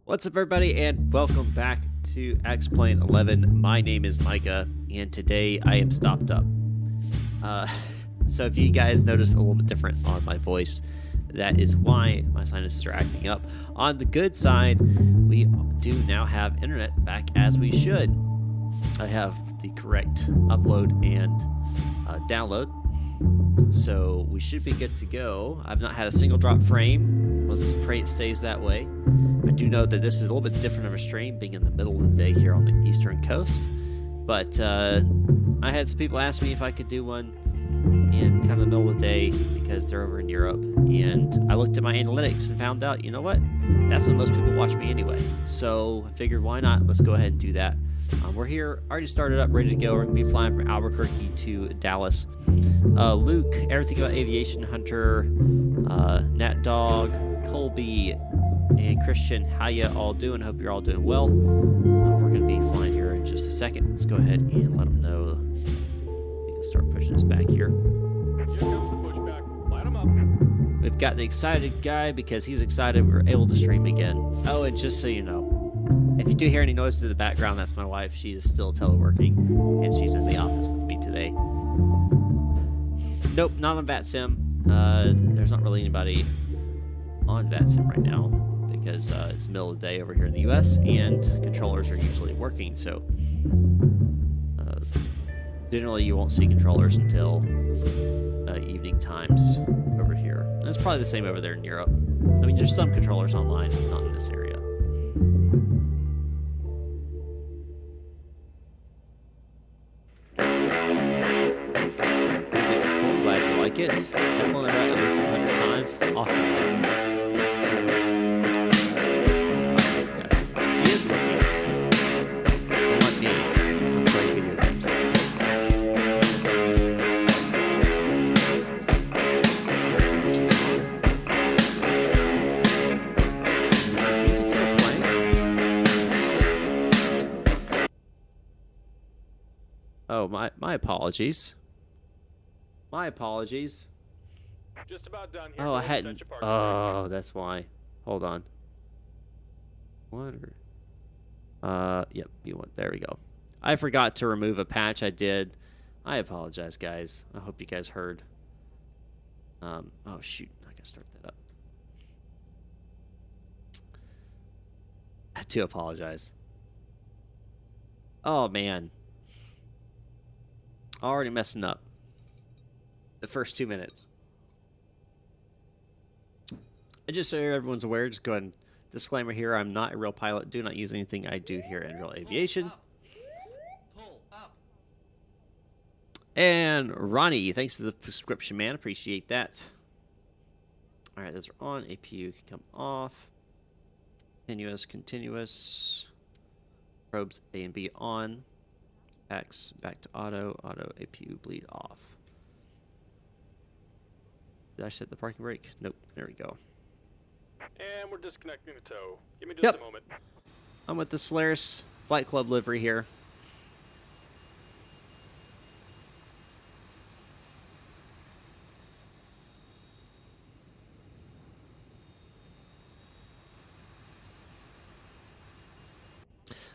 What's up, everybody, and welcome back to X-Plane 11. My name is Micah, and today I am stopped up. So if you guys notice a little bit different on my voice, that is why my sinuses are acting up. On the good side, we do now have internet back as we should. I have the correct upload and download, so we should be good to go. I've not had a single drop frame. Let's pray it stays that way. I do know that this is a little bit different of a stream, being in the middle of the day here on the eastern coast. But I had some people ask me if I could do one in kind of the middle of the day because they're over in Europe. And I looked at my analytics and found out, you know what? That's when most people watch me anyway. So I figured, why not? Let's go ahead and do that. We're here, already started up, ready to go. We're going to be flying from Albuquerque to Dallas. Luke, everything about aviation, Hunter, Nat Dog, Colby, and Christian, how you all doing? Hope you're all doing well. We're going to be flying here in just a second. Let's go ahead and let them know. We can start pushing this back here. Here comes the pushback. Light 'em up. We've got the excited guy because he's excited we're able to stream again. Oh, and just so you know, if you do hear any noises in the background, that's my wife. She is still teleworking, and she's in the office with me today. Nope, not on VATSIM. There's not really anybody on VATSIM right now because it's the middle of the day over here in the US, and controllers are usually working, so generally you won't see controllers until evening times over here. And it's probably the same over there in Europe. I mean, there's some controllers online, but not in this area. Music's cool, glad you like it. I've flown that at least 100 times. Awesome. He is working. Unlike me, I'm playing video games. Is music still playing? Oh, my apologies. My apologies. Just about done here. Oh, I Set hadn't. your parking Oh, that's why. Hold on. What? Yep. You want? There we go. I forgot to remove a patch. I did. I apologize, guys. I hope you guys heard. Oh shoot! I gotta start that up. I do apologize. Oh man. Already messing up. The first 2 minutes. And just so everyone's aware, just go ahead and disclaimer here, I'm not a real pilot. Do not use anything I do here in real aviation. Pull up. And Ronnie, thanks for the subscription, man. Appreciate that. All right, those are on. APU can come off. Continuous. Probes A and B on. X back to auto. Auto APU bleed off. Did I set the parking brake? Nope. There we go. And we're disconnecting the tow. Give me just a moment. I'm with the Solaris Flight Club livery here.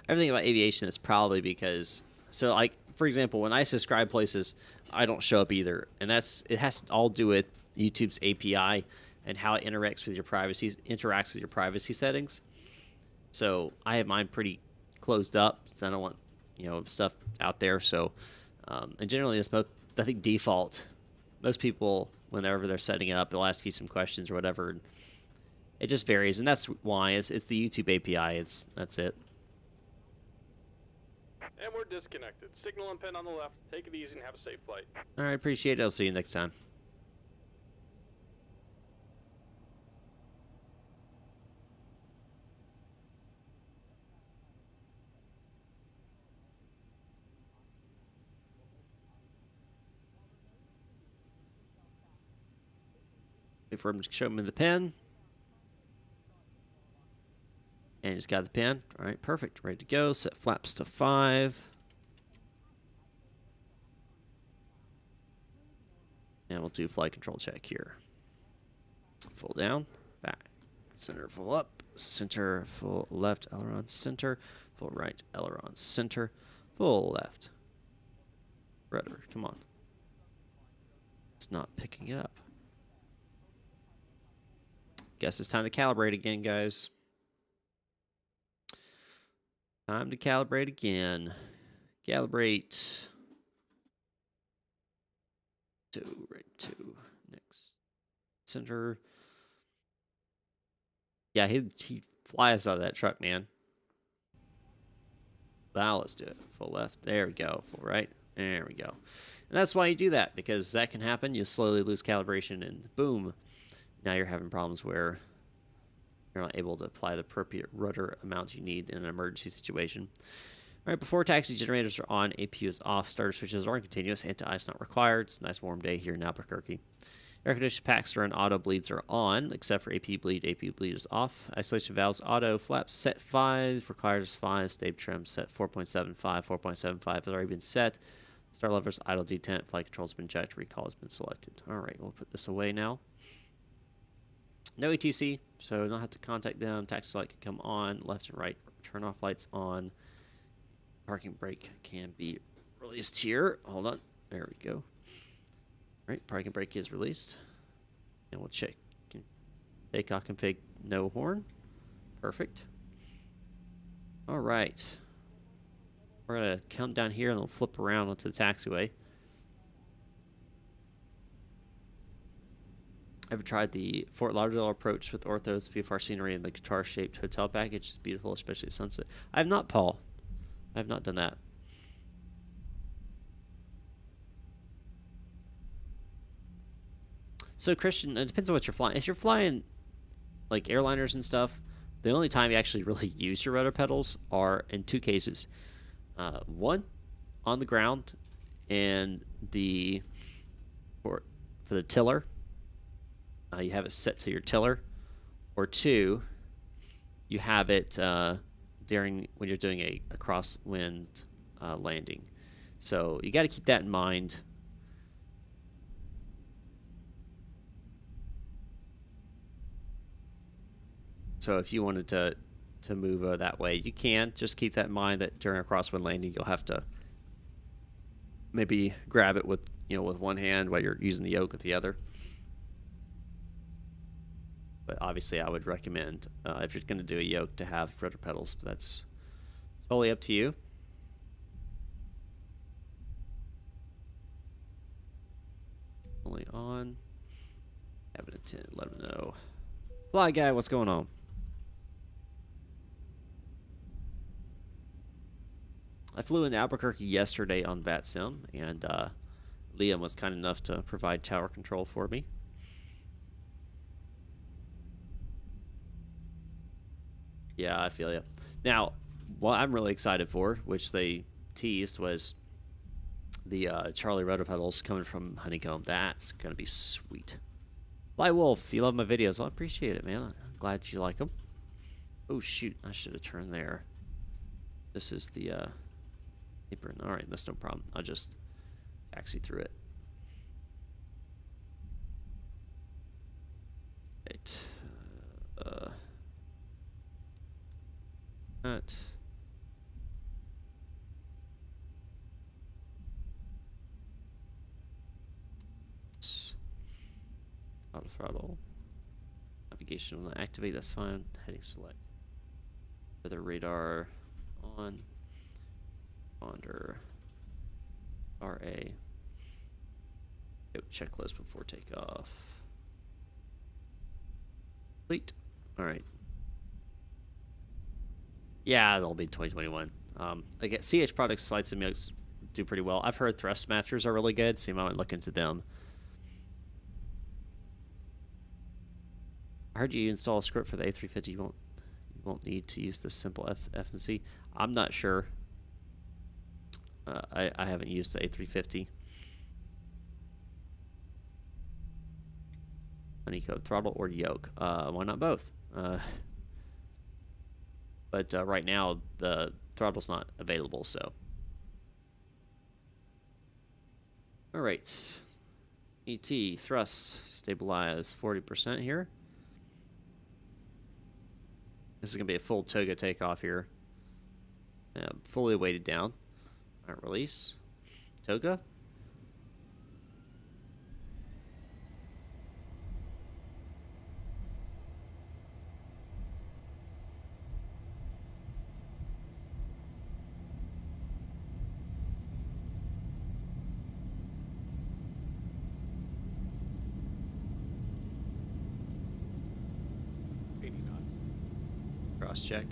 Everything about aviation is probably because, so like, for example, when I subscribe places, I don't show up either. And it has to all do with YouTube's API and how it interacts with your privacy settings. So I have mine pretty closed up. So I don't want, stuff out there. So, and generally it's I think default. Most people, whenever they're setting it up, they'll ask you some questions or whatever. And it just varies, and that's why it's the YouTube API. That's it. And we're disconnected. Signal and pin on the left. Take it easy and have a safe flight. All right, appreciate it. I'll see you next time. Wait for him to show me the pin. And he's got the pin. All right, perfect. Ready to go. Set flaps to 5. And we'll do flight control check here. Full down, back, center full up, center, full left, aileron center, full right, aileron center, full left. Rudder, come on. It's not picking it up. Guess it's time to calibrate again, guys. Time to calibrate again. Calibrate. 2, right 2. Next. Center. Yeah, he flies out of that truck, man. Now let's do it. Full left. There we go. Full right. There we go. And that's why you do that, because that can happen. You slowly lose calibration, and boom. Now you're having problems where you're not able to apply the appropriate rudder amount you need in an emergency situation. All right, before taxi generators are on, APU is off, starter switches are continuous, anti-ice not required. It's a nice warm day here in Albuquerque. Air conditioning packs are on, auto bleeds are on, except for APU bleed. APU bleed is off. Isolation valves auto, flaps set 5, requires 5, stab trim set 4.75. 4.75 has already been set. Star levers, idle detent, flight controls been checked, recall has been selected. All right, we'll put this away now. No ETC, so don't have to contact them. Taxi light can come on, left and right, turn off lights on. Parking brake can be released here. Hold on, there we go. All right, parking brake is released. And we'll check. Takeoff config, no horn. Perfect. All right. We're going to come down here and we'll flip around onto the taxiway. Ever tried the Fort Lauderdale approach with orthos, VFR scenery, and the guitar-shaped hotel package? It's beautiful, especially at sunset. I have not, Paul. I have not done that. So, Christian, it depends on what you're flying. If you're flying, like, airliners and stuff, the only time you actually really use your rudder pedals are in 2 cases. One, on the ground, and for the tiller, you have it set to your tiller. Or 2, you have it when you're doing a crosswind landing. So you got to keep that in mind. So if you wanted to move that way, you can. Just keep that in mind that during a crosswind landing, you'll have to maybe grab it with one hand while you're using the yoke with the other. But obviously, I would recommend, if you're going to do a yoke, to have rudder pedals. But that's totally up to you. Only on. Have an intent. Let them know. Fly guy, what's going on? I flew in Albuquerque yesterday on VATSIM, and Liam was kind enough to provide tower control for me. Yeah, I feel you. Now, what I'm really excited for, which they teased, was the Charlie rudder pedals coming from Honeycomb. That's going to be sweet. Fly Wolf, you love my videos. Well, I appreciate it, man. I'm glad you like them. Oh, shoot. I should have turned there. This is the apron. All right, that's no problem. I'll just taxi through it. Right. That. Auto throttle. Navigation will activate, that's fine. Heading select. Weather radar on. Ponder. RA. Checklist before takeoff. Complete. Alright. Yeah, it'll be 2021. Again, CH Products Flight Simulators do pretty well. I've heard Thrustmasters are really good, so you might look into them. I heard you install a script for the A350. You won't need to use this simple FMC. I'm not sure. I haven't used the A350. Honeycomb throttle or yoke? Why not both? But right now the throttle's not available, so. All right. ET thrust stabilize 40% here. This is going to be a full toga takeoff here. Fully weighted down. All right, release. Toga. Cross check.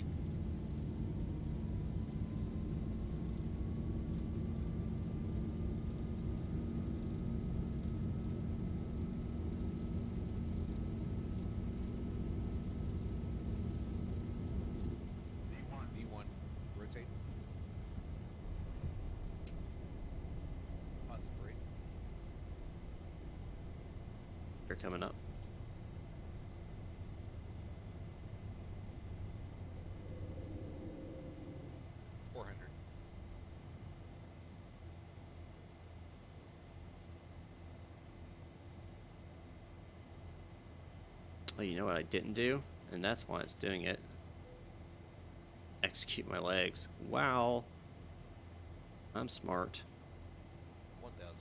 V1, rotate. Positive rate. They're coming up. Oh, you know what I didn't do? And that's why it's doing it. Execute my legs. Wow. I'm smart. 1,000.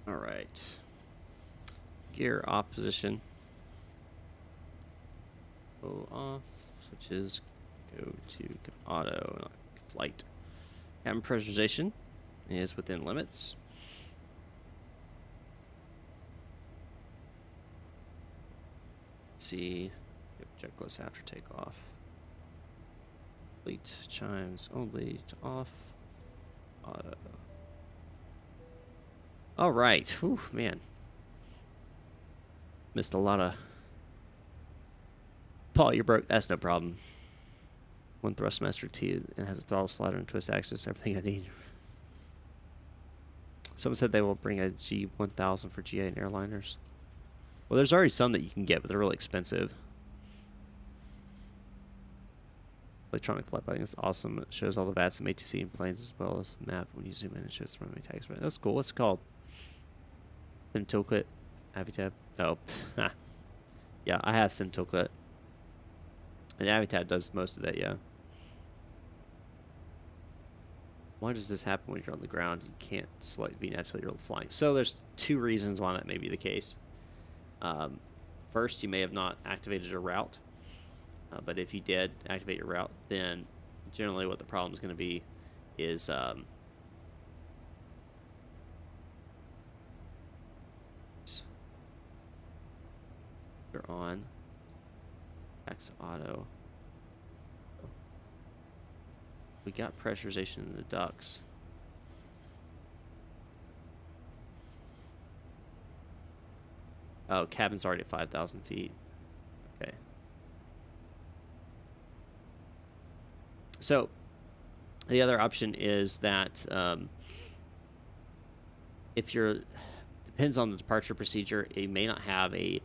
All right. Gear off position. Go off. Switches. Go to auto flight. Cabin pressurization is within limits. Let's see. Checklist after takeoff. Fleet chimes only to off. Auto. All right. Whew, man. Missed a lot of... Paul, you're broke. That's no problem. One Thrustmaster T and has a throttle slider and twist axis. Everything I need. Someone said they will bring a G1000 for GA and airliners. Well, there's already some that you can get, but they're really expensive. Electronic flight planning is awesome. It shows all the VATS and ATC in planes as well as map. When you zoom in, it shows runway tags. That's cool. What's it called? Sim Toolkit. Avitab. Oh. Yeah, I have Sim Toolkit. And Avitab does most of that, yeah. Why does this happen when you're on the ground? You can't select VNAV until you're flying. So there's two reasons why that may be the case. First, you may have not activated a route. But if you did activate your route, then generally what the problem is going to be is you're on back to auto. We got pressurization in the ducts. Oh, cabin's already at 5,000 feet. Okay. So, the other option is that if you're, depends on the departure procedure, it may not have a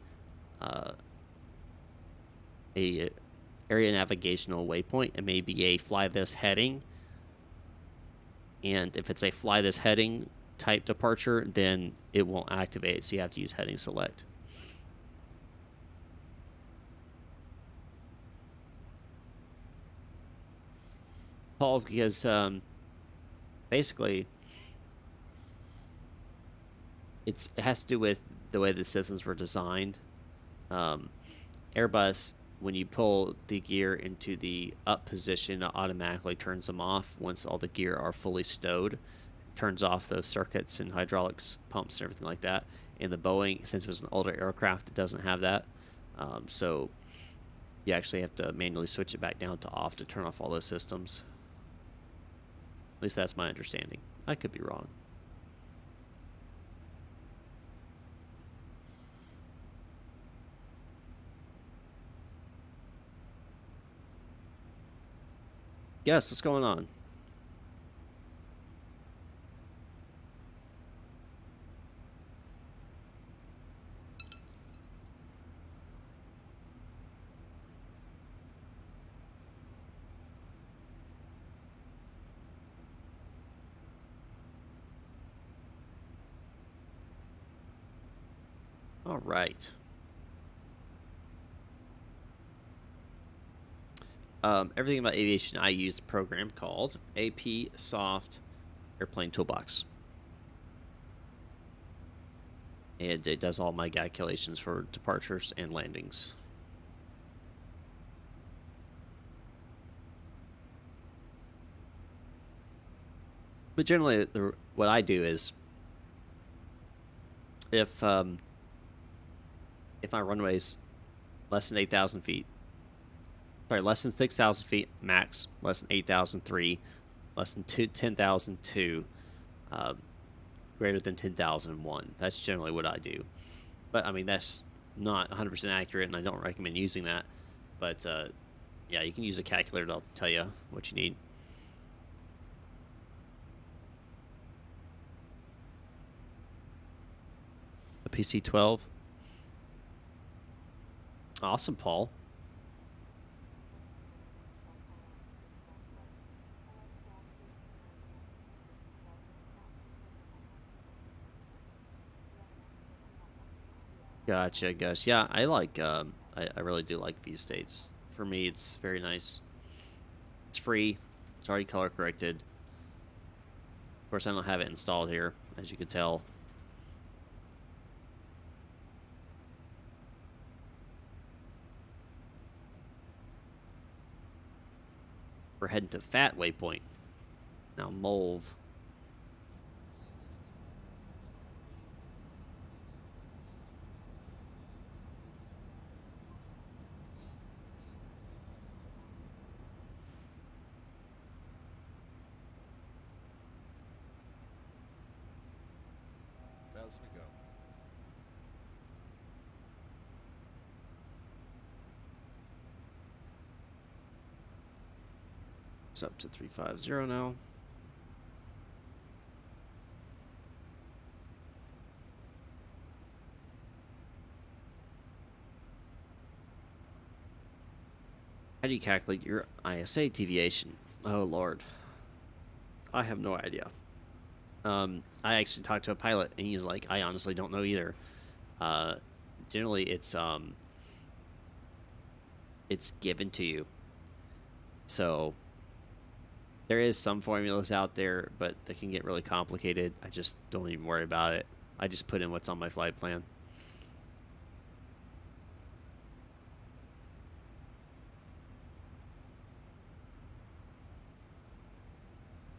area navigational waypoint. It may be a fly this heading, and if it's a fly this heading type departure, then it won't activate, so you have to use heading select. Paul, because basically it has to do with the way the systems were designed. Airbus when you pull the gear into the up position, it automatically turns them off once all the gear are fully stowed. It turns off those circuits and hydraulics, pumps, and everything like that. In the Boeing, since it was an older aircraft, it doesn't have that. So you actually have to manually switch it back down to off to turn off all those systems. At least that's my understanding. I could be wrong. Yes, what's going on? All right. Everything about aviation, I use a program called AP Soft Airplane Toolbox. And it does all my calculations for departures and landings. But generally, what I do is, if my runway's less than 8,000 feet, sorry, less than 6,000 feet max, less than 8,003, less than 10,002, greater than 10,001. That's generally what I do. But I mean, that's not 100% accurate, and I don't recommend using that. But yeah, you can use a calculator to tell you what you need. A PC-12. Awesome, Paul. Gotcha, Gus. Yeah, I like. I really do like view states. For me, it's very nice. It's free. It's already color corrected. Of course, I don't have it installed here, as you could tell. We're heading to Fat Waypoint. Now, Molve. Thousand to go. It's up to 350 now. How do you calculate your ISA deviation? Oh, Lord. I have no idea. I actually talked to a pilot, and he was like, I honestly don't know either. Generally, it's given to you. So there is some formulas out there, but they can get really complicated. I just don't even worry about it. I just put in what's on my flight plan.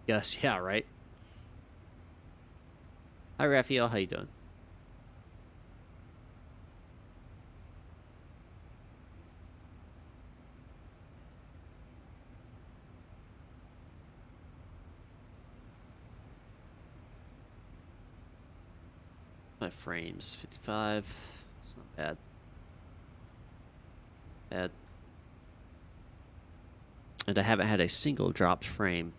Yes, yeah, right. Hi, Raphael. How you doing? My frames, 55. It's not bad. Bad. And I haven't had a single dropped frame.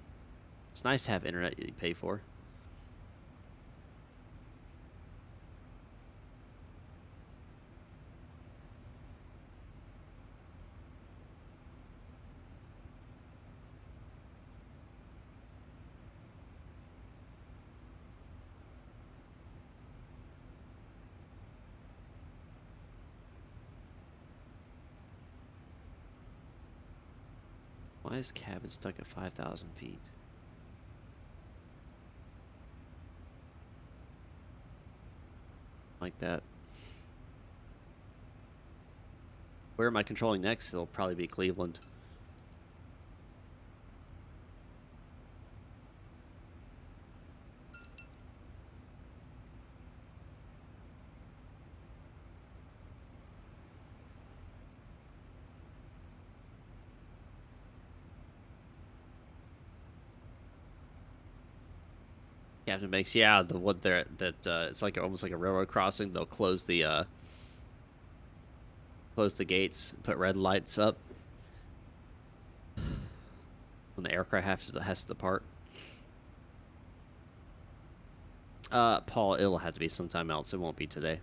It's nice to have internet that you pay for. Why is cabin stuck at 5,000 feet? Like that. Where am I controlling next? It'll probably be Cleveland. Captain Banks, yeah, the one there that it's like almost like a railroad crossing. They'll close the gates, put red lights up when the aircraft has to depart. Paul, it'll have to be sometime else. It won't be today.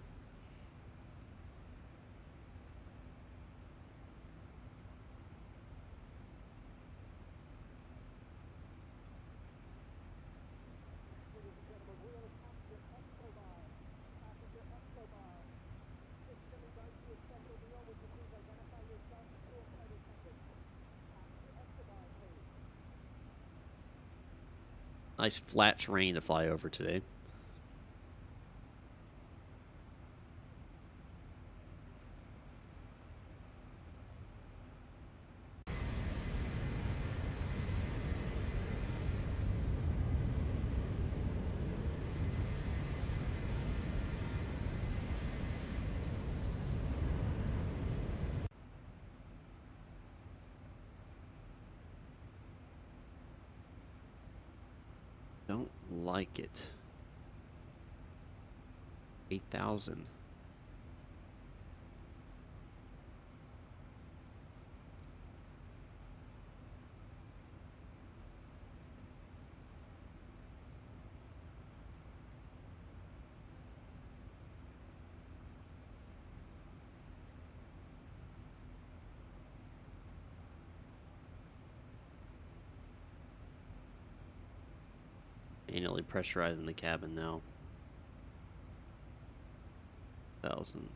Nice flat terrain to fly over today. Don't like it. 8,000. Manually pressurizing the cabin now. 1,000.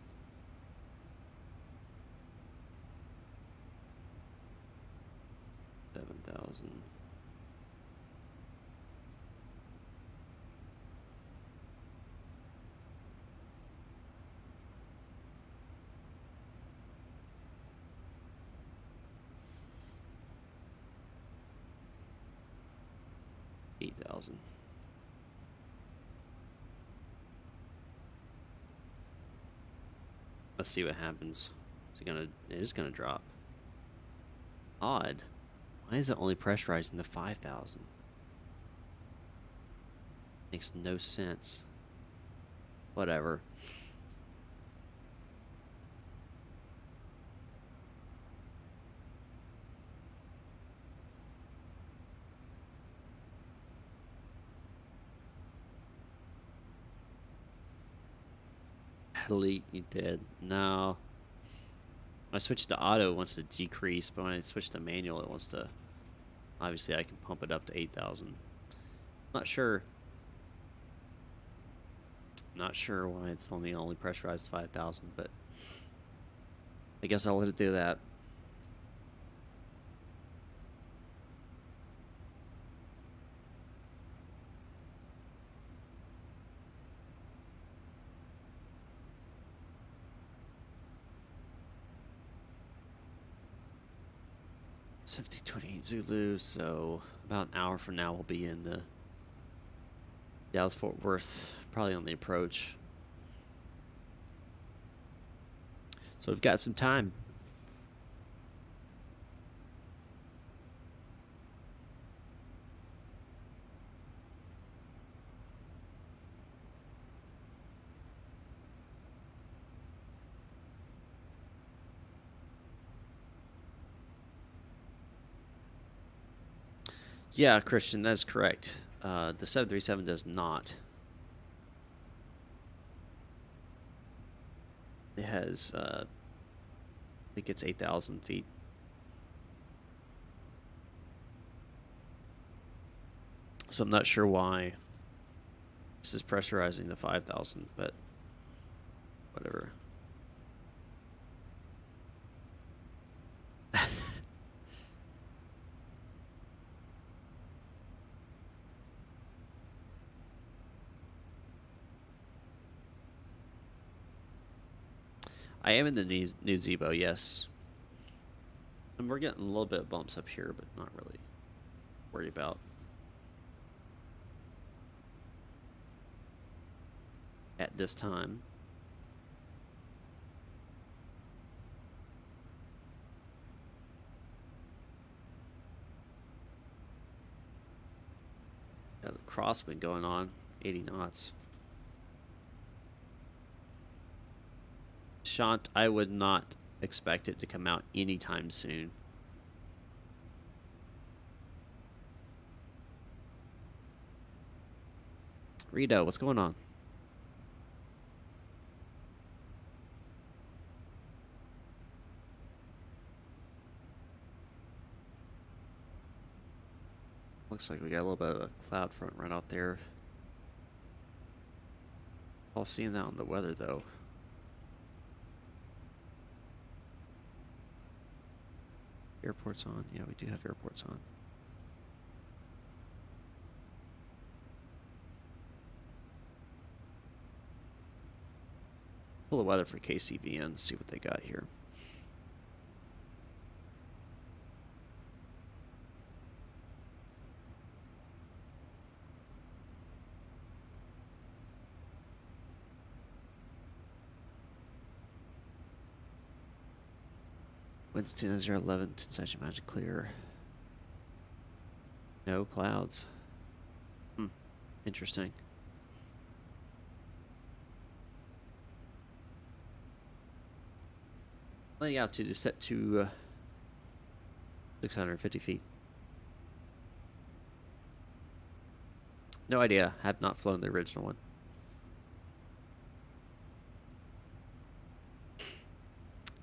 7,000. $8,000. Let's see what happens. It is gonna drop. Odd. Why is it only pressurizing the 5,000? Makes no sense. Whatever. Delete, you did. No. When I switch to auto, it wants to decrease, but when I switch to manual, it wants to... Obviously, I can pump it up to 8,000. Not sure. Not sure why it's only pressurized 5,000, but... I guess I'll let it do that. $17.28 Zulu, so about an hour from now we'll be in the Dallas Fort Worth, probably on the approach. So we've got some time. Yeah, Christian, that's correct. The 737 does not. It has, I think it's 8,000 feet. So I'm not sure why this is pressurizing the 5,000, but whatever. I am in the new Zebo, yes. And we're getting a little bit of bumps up here, but not really worried about. At this time. Yeah, the crosswind going on, 80 knots. Shant, I would not expect it to come out anytime soon. Rito, what's going on? Looks like we got a little bit of a cloud front right out there. All seeing that on the weather, though. Airports on. Yeah, we do have airports on. Pull the weather for KCVN, see what they got here. Winds 29011, Sensation Magic Clear. No clouds. Interesting. Landing altitude is set to 650 feet. No idea. Have not flown the original one.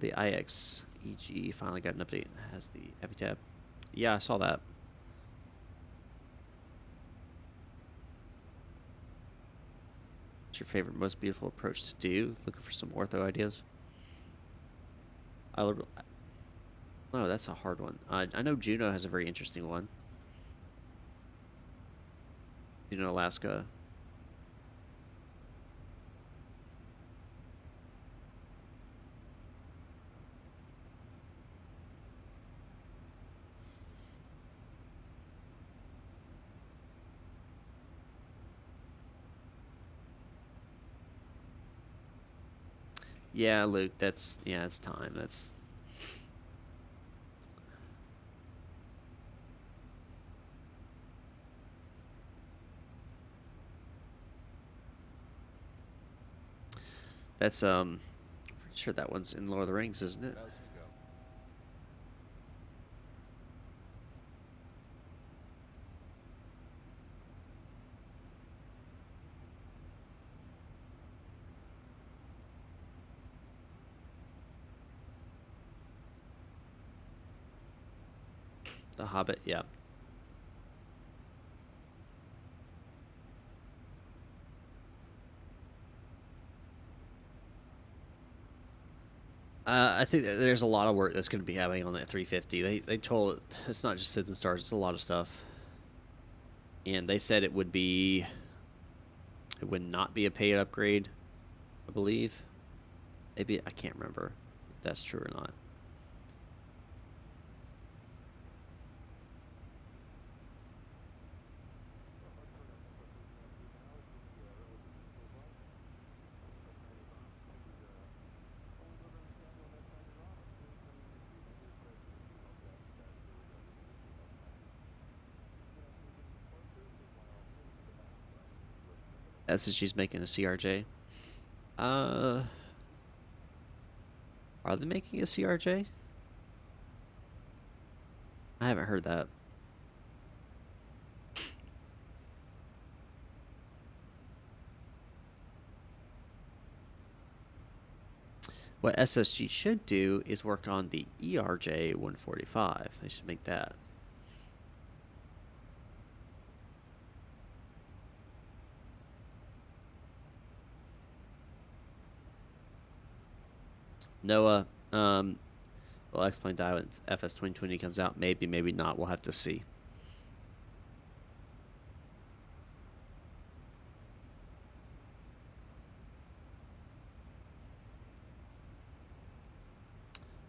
The IXEG finally got an update and has the heavy tab. Yeah, I saw that. What's your favorite, most beautiful approach to do? Looking for some ortho ideas? Oh, that's a hard one. I know Juneau has a very interesting one. Juneau, Alaska. Yeah, Luke, it's time. That's pretty sure that one's in Lord of the Rings, isn't it? As you go. The Hobbit, yeah. I think that there's a lot of work that's going to be happening on that 350. They told it it's not just Citizen Stars, it's a lot of stuff. And they said it would not be a paid upgrade, I believe. Maybe, I can't remember if that's true or not. SSG's making a CRJ. Are they making a CRJ? I haven't heard that. What SSG should do is work on the ERJ 145. They should make that. Noah, well, X-Plane die when FS 2020 comes out. Maybe, maybe not. We'll have to see.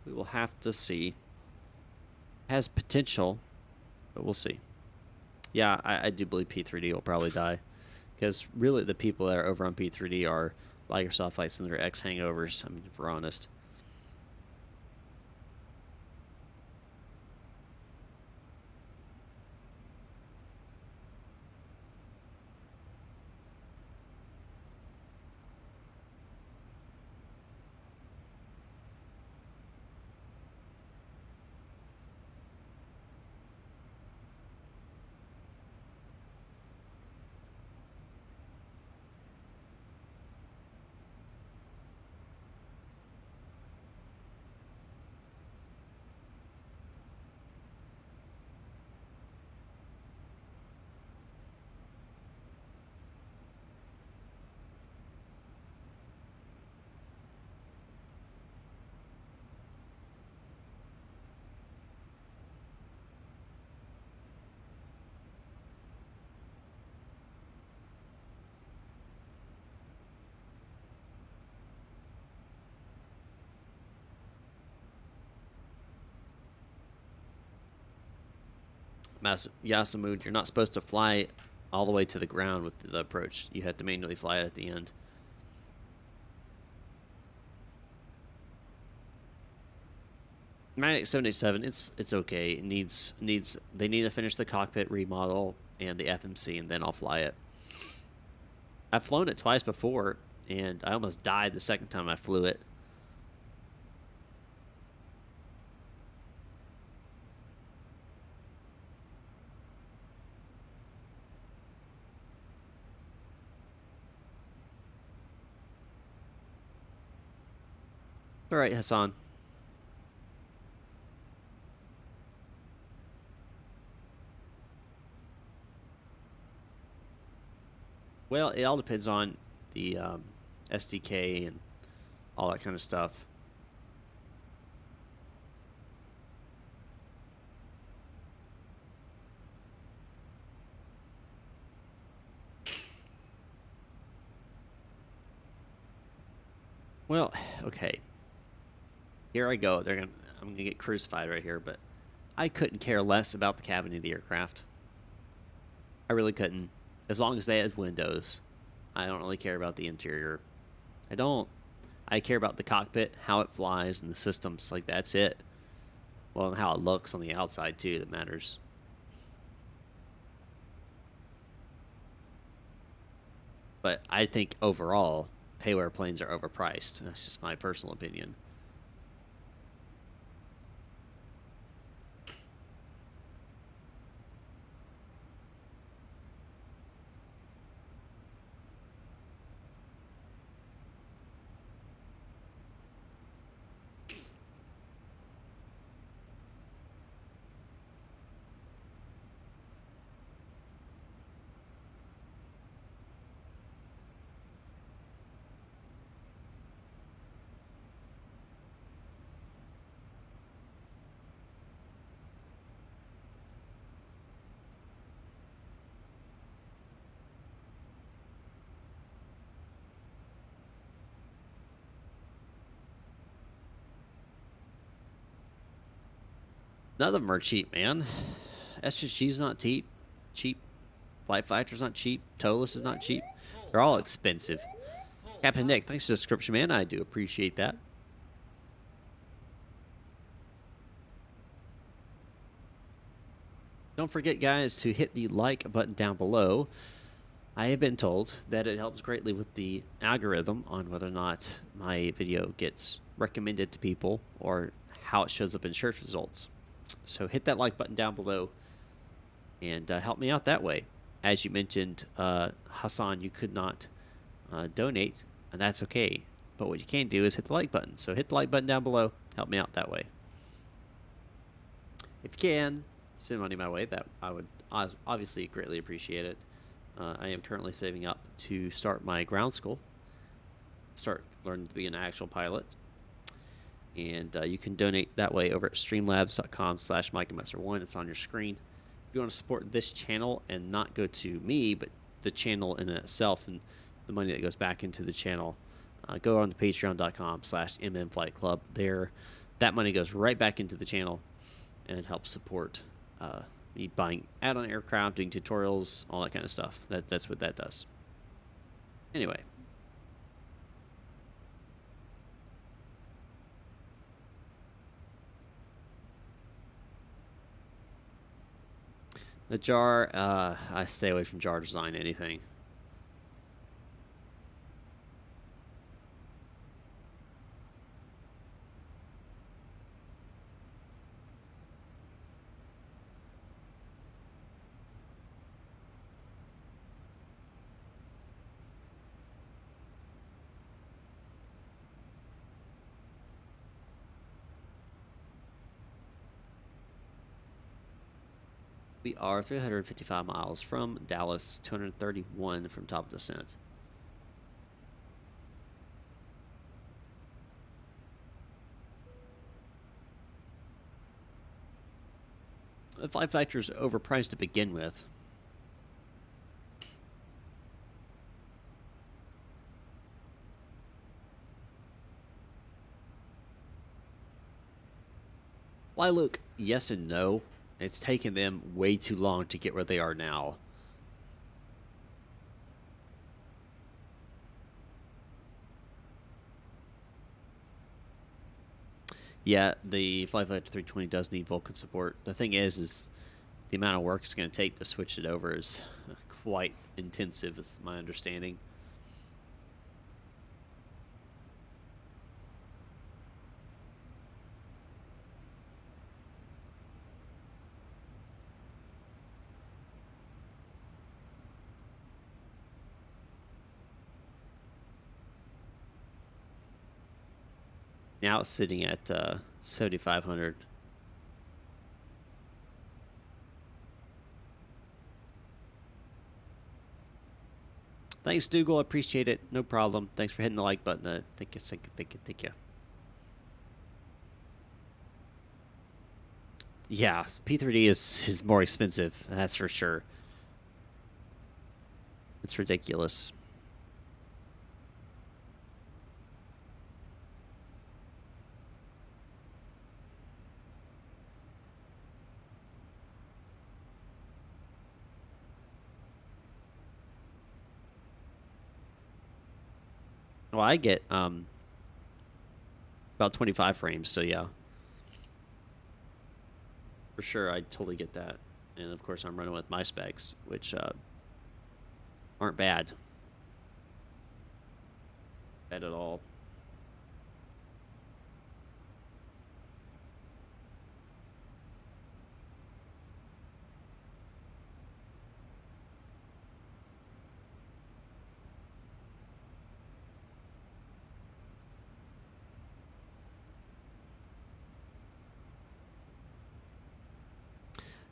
We will have to see. Has potential, but we'll see. Yeah, I do believe P3D will probably die. Because really the people that are over on P3D are Microsoft Flight Simulator X hangovers, I mean, if we're honest. Yasamud, you're not supposed to fly all the way to the ground with the approach. You have to manually fly it at the end. Magnetic 787, it's okay. It needs they need to finish the cockpit remodel and the FMC, and then I'll fly it. I've flown it twice before, and I almost died the second time I flew it. All right, Hassan. Well, it all depends on the SDK and all that kind of stuff. Well, okay. Here I go. I'm gonna get crucified right here, but I couldn't care less about the cabin of the aircraft. I really couldn't. As long as they has windows, I don't really care about the interior. I don't. I care about the cockpit, how it flies, and the systems. Like, that's it. Well, and how it looks on the outside, too, that matters. But I think overall, pay airplanes are overpriced. That's just my personal opinion. None of them are cheap, man. SSG's not cheap. Cheap. Flight Fighter's not cheap. Tolus is not cheap. They're all expensive. Captain Nick, thanks for the subscription, man. I do appreciate that. Don't forget, guys, to hit the like button down below. I have been told that it helps greatly with the algorithm on whether or not my video gets recommended to people or how it shows up in search results. So hit that like button down below and help me out that way. As you mentioned, Hassan, you could not donate, and that's okay. But what you can do is hit the like button. So hit the like button down below. Help me out that way. If you can, send money my way. That I would obviously greatly appreciate it. I am currently saving up to start my ground school. Start learning to be an actual pilot. And you can donate that way over at streamlabs.com/MicahMesser1. It's on your screen. If you want to support this channel and not go to me, but the channel in itself and the money that goes back into the channel, go on to patreon.com/MMFlightClub. There, that money goes right back into the channel and helps support me buying add-on aircraft, doing tutorials, all that kind of stuff. That's what that does. Anyway. The jar, I stay away from jar design, anything. We are 355 miles from Dallas, 231 from top descent. The flight factor is overpriced to begin with. Fly Luke, yes and no. It's taken them way too long to get where they are now. Yeah, the Flight Factor 320 does need Vulkan support. The thing is the amount of work it's going to take to switch it over is quite intensive, is my understanding. Now it's sitting at 7,500. Thanks, Dougal. I appreciate it. No problem. Thanks for hitting the like button. Thank you, thank you. Yeah, P3D is more expensive. That's for sure. It's ridiculous. Well, I get about 25 frames, so yeah. For sure, I totally get that. And of course, I'm running with my specs, which aren't bad. Bad at all.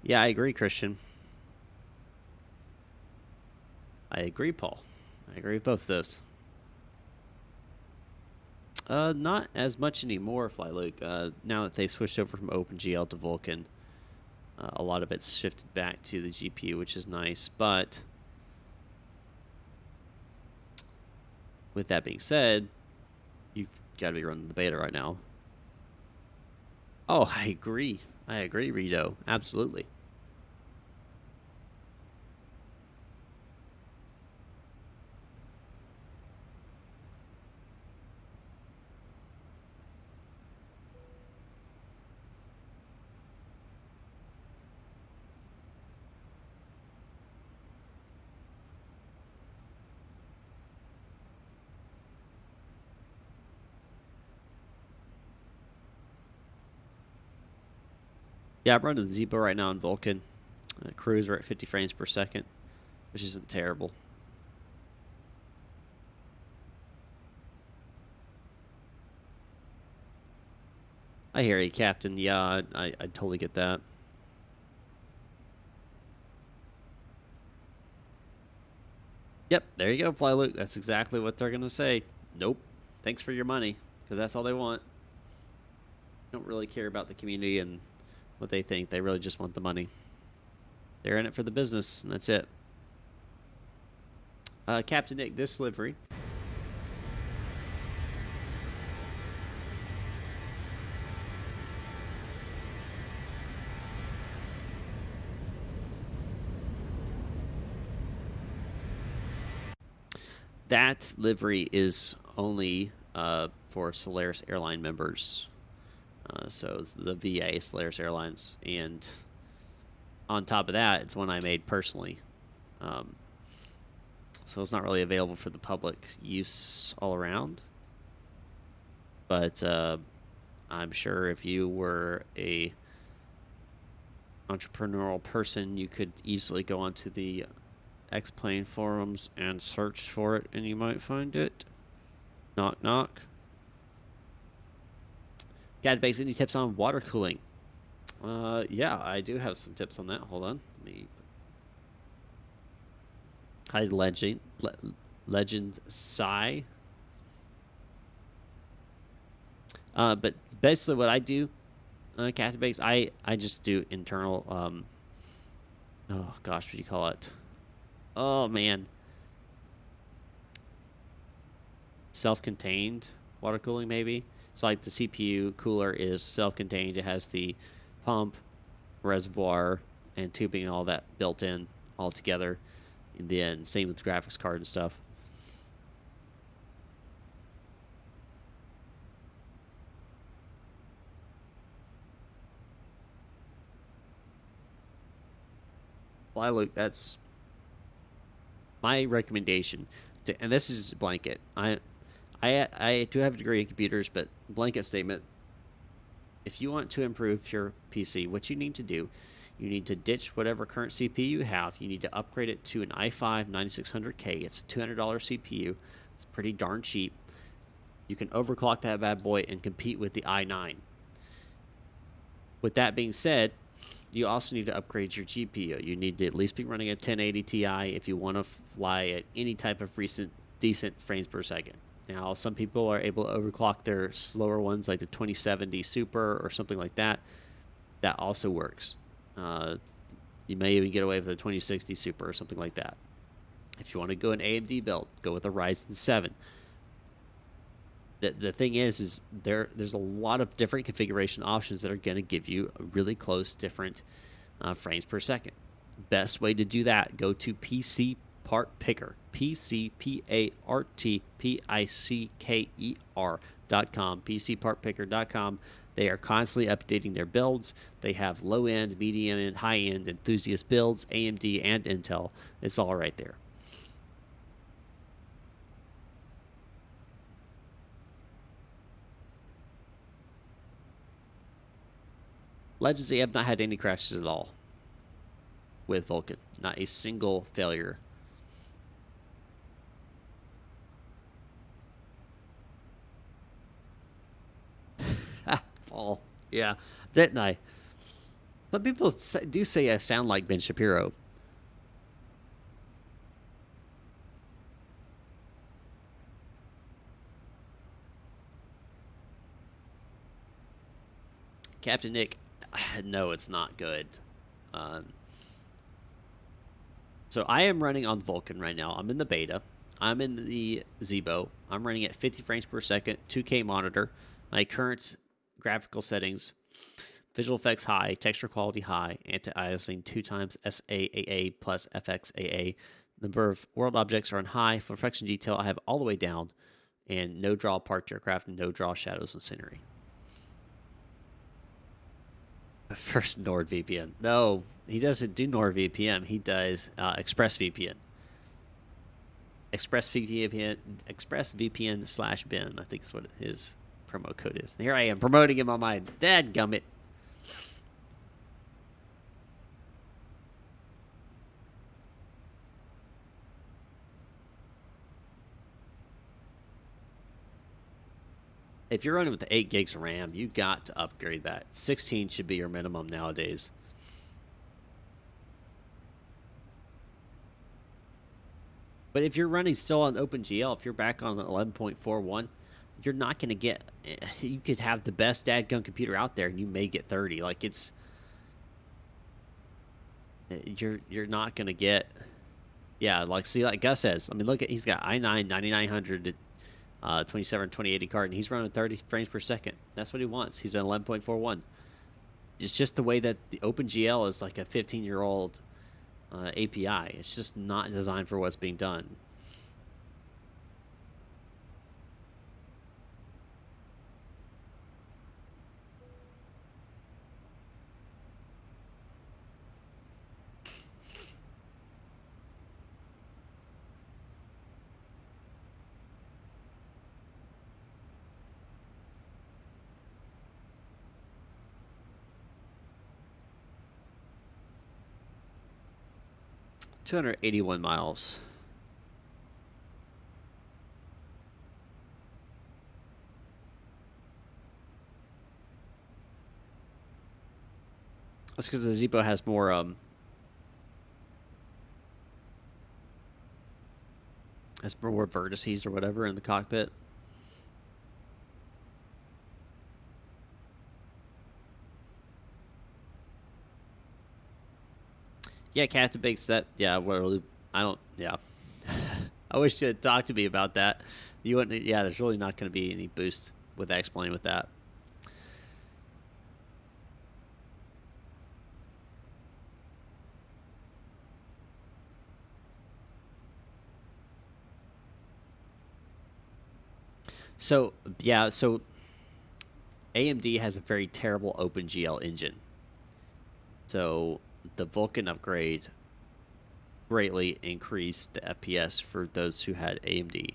Yeah, I agree, Christian. I agree, Paul. I agree with both of those. Not as much anymore, Flyluke. Now that they switched over from OpenGL to Vulkan, a lot of it's shifted back to the GPU, which is nice. But with that being said, you've got to be running the beta right now. Oh, I agree. I agree, Rito. Absolutely. Yeah, I'm running Zebo right now in Vulkan. Cruise are at 50 frames per second, which isn't terrible. I hear you, Captain. Yeah, I totally get that. Yep, there you go, Fly Luke. That's exactly what they're going to say. Nope. Thanks for your money, because that's all they want. Don't really care about the community and what they think. They really just want the money. They're in it for the business, and that's it. Captain Nick, this livery. That livery is only for Solaris airline members. So it's the VA Solaris Airlines, and on top of that, it's one I made personally. So it's not really available for the public use all around. But I'm sure if you were a entrepreneurial person, you could easily go onto the X-Plane forums and search for it, and you might find it. Knock, knock. Database, any tips on water cooling? Yeah, I do have some tips on that. Hold on. Let me. Hi, Legend Psy. But basically, what I do, Captain Base, I just do internal. Oh gosh, what do you call it? Oh man, self-contained water cooling maybe. So like the CPU cooler is self-contained. It has the pump, reservoir, and tubing and all that built in all together. And then same with the graphics card and stuff. Well, look, that's my recommendation. And this is blanket. I do have a degree in computers, but blanket statement. If you want to improve your PC, what you need to do, you need to ditch whatever current CPU you have. You need to upgrade it to an i5 9600K. It's a $200 CPU. It's pretty darn cheap. You can overclock that bad boy and compete with the i9. With that being said, you also need to upgrade your GPU. You need to at least be running a 1080 Ti if you want to fly at any type of decent frames per second. Now, some people are able to overclock their slower ones like the 2070 Super or something like that. That also works. You may even get away with a 2060 Super or something like that. If you want to go an AMD build, go with a Ryzen 7. The thing is there's a lot of different configuration options that are going to give you a really close different frames per second. Best way to do that, go to PC Part Picker, PCPARTPICKER.com, PCPartPicker.com. They are constantly updating their builds. They have low-end, medium, and high-end enthusiast builds, AMD and Intel. It's all right there. Legends, they have not had any crashes at all with Vulkan. Not a single failure. Fall. Yeah. Didn't I? Some people do say I sound like Ben Shapiro. Captain Nick, no, it's not good. So I am running on Vulkan right now. I'm in the beta. I'm in the Zebo. I'm running at 50 frames per second, 2K monitor. My current graphical settings: visual effects high, texture quality high, anti-aliasing 2 times SAAA plus FXAA. Number of world objects are on high. For reflection detail, I have all the way down, and no draw parked aircraft, no draw shadows and scenery. First NordVPN. No, he doesn't do NordVPN. He does ExpressVPN. ExpressVPN/Ben, I think is what his promo code is. And here I am promoting him on my dadgummit. If you're running with the 8 gigs of RAM, you got to upgrade that. 16 should be your minimum nowadays. But if you're running still on OpenGL, if you're back on 11.41, you're not going to get. You could have the best dadgum computer out there, and you may get 30. Like it's. You're not going to get. Yeah, like see, like Gus says. I mean, look at he's got i9 9900, 27 2080 card, and he's running 30 frames per second. That's what he wants. He's at 11.41. It's just the way that the OpenGL is like a 15-year-old API. It's just not designed for what's being done. 281 miles. That's because the Zebo has more vertices or whatever in the cockpit. Yeah, Captain Biggs. That well, I don't. Yeah, I wish you had talked to me about that. You wouldn't. Yeah, there's really not going to be any boost with X-Plane with that. So yeah, so AMD has a very terrible OpenGL engine. So the Vulkan upgrade greatly increased the FPS for those who had AMD.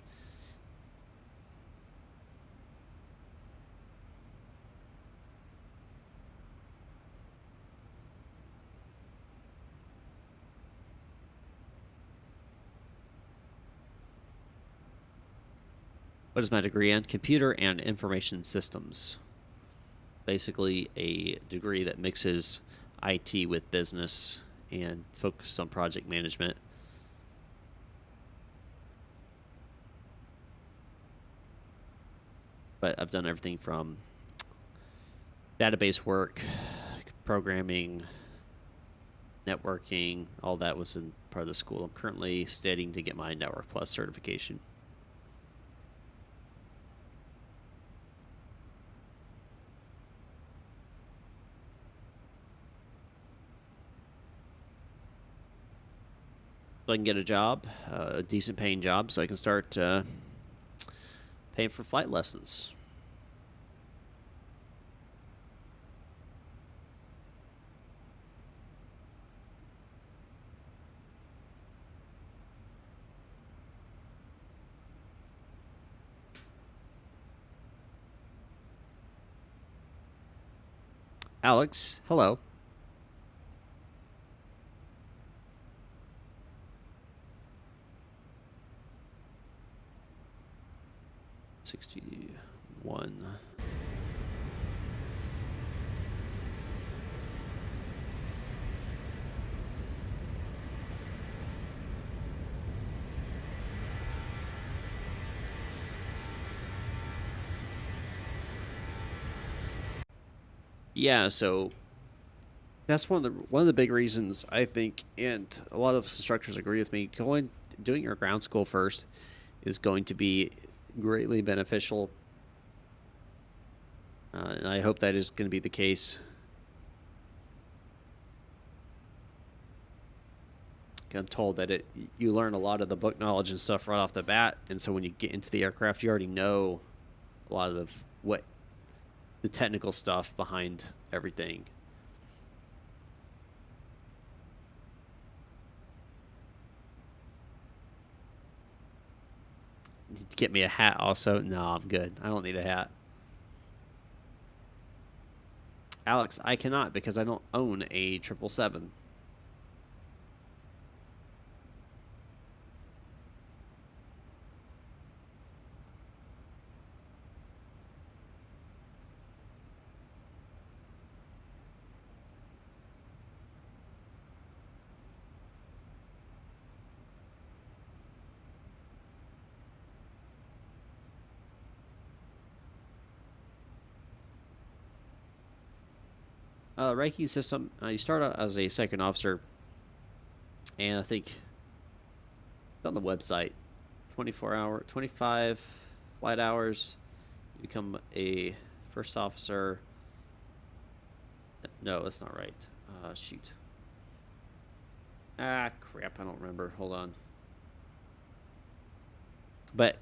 What is my degree in? Computer and Information Systems. Basically a degree that mixes IT with business and focuses on project management. But I've done everything from database work, programming, networking, all that was in part of the school. I'm currently studying to get my Network Plus certification. So I can get a job, a decent paying job, so I can start paying for flight lessons. Alex, hello. $61. Yeah, so that's one of the big reasons I think, and a lot of instructors agree with me. Doing your ground school first is going to be greatly beneficial, and I hope that is going to be the case. I'm told that you learn a lot of the book knowledge and stuff right off the bat, and so when you get into the aircraft, you already know a lot of what the technical stuff behind everything. Get me a hat also. No, I'm good. I don't need a hat. Alex, I cannot because I don't own a 777. Ranking system, you start out as a second officer, and I think on the website, 25 flight hours, you become a first officer. No, that's not right. Shoot. Ah, crap, I don't remember. Hold on. But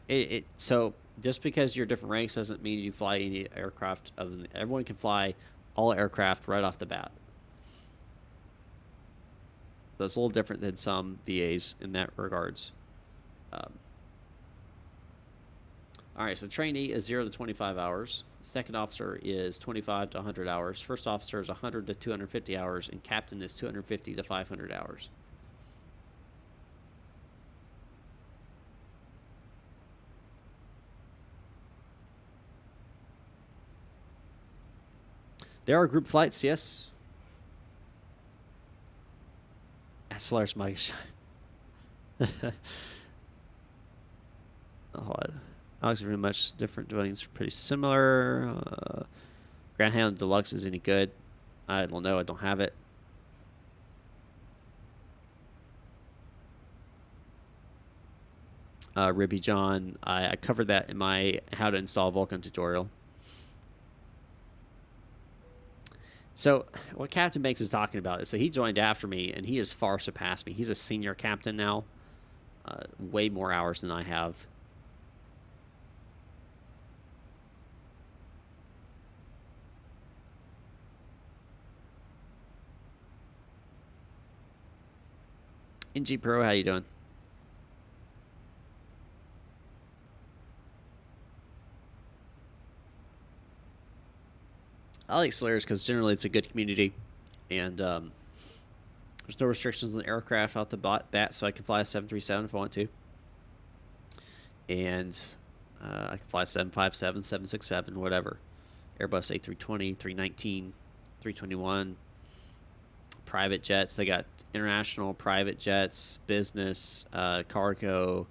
so just because you're different ranks doesn't mean you fly any aircraft other than everyone can fly all aircraft right off the bat. So it's a little different than some VAs in that regards. All right, so trainee is 0 to 25 hours. Second officer is 25 to 100 hours. First officer is 100 to 250 hours, and captain is 250 to 500 hours. There are group flights, yes. Solaris Mike shot. Alex, very much different. Dwellings pretty similar. Grand Hand Deluxe is any good? I don't know. I don't have it. Ribby John, I covered that in my how to install Vulkan tutorial. So what Captain Banks is talking about is, so he joined after me, and he has far surpassed me. He's a senior captain now, way more hours than I have. NG Pro, how you doing? I like Solaris because generally it's a good community, and there's no restrictions on the aircraft out the bat, so I can fly a 737 if I want to, and I can fly 757, 767, whatever. Airbus A320, 319, 321. Private jets. They got international private jets, business, cargo,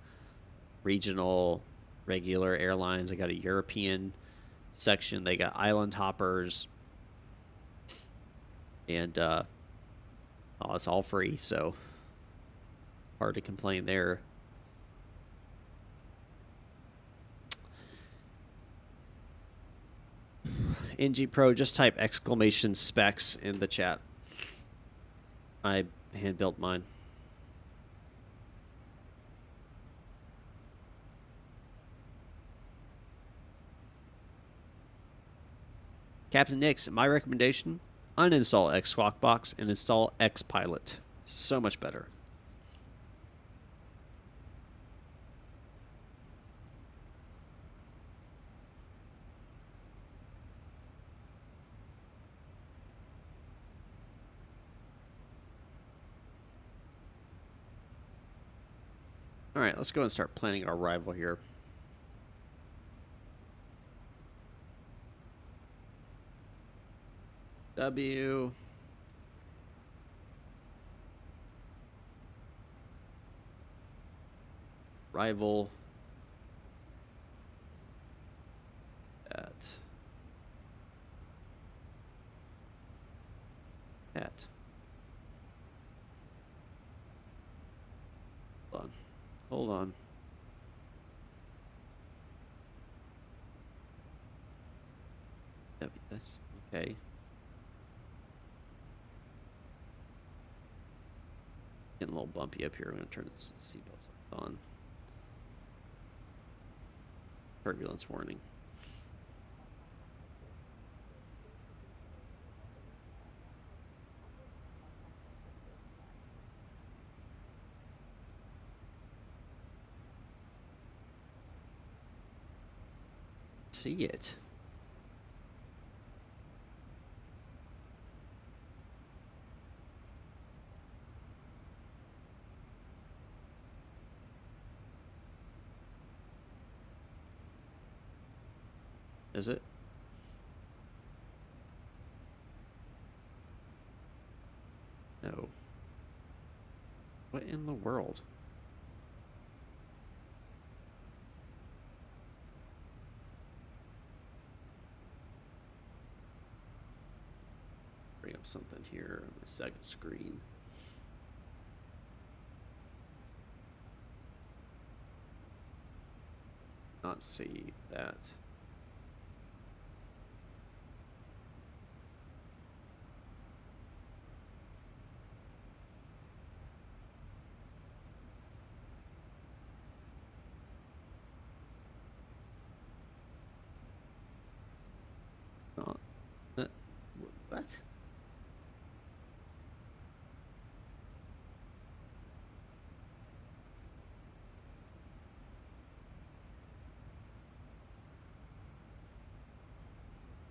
regional, regular airlines. They got a European section. They got island hoppers, and it's all free, so hard to complain there. NG Pro, just type exclamation specs in the chat. I hand built mine. Captain Nix, my recommendation, uninstall X Squawk Box and install X Pilot. So much better. All right, let's go and start planning our arrival here. W. Arrival. At. Hold on. Hold on. That's okay. Getting a little bumpy up here. I'm going to turn this seatbelts on. Turbulence warning. See it. Is it? No. What in the world? Bring up something here on the second screen. Not see that. What?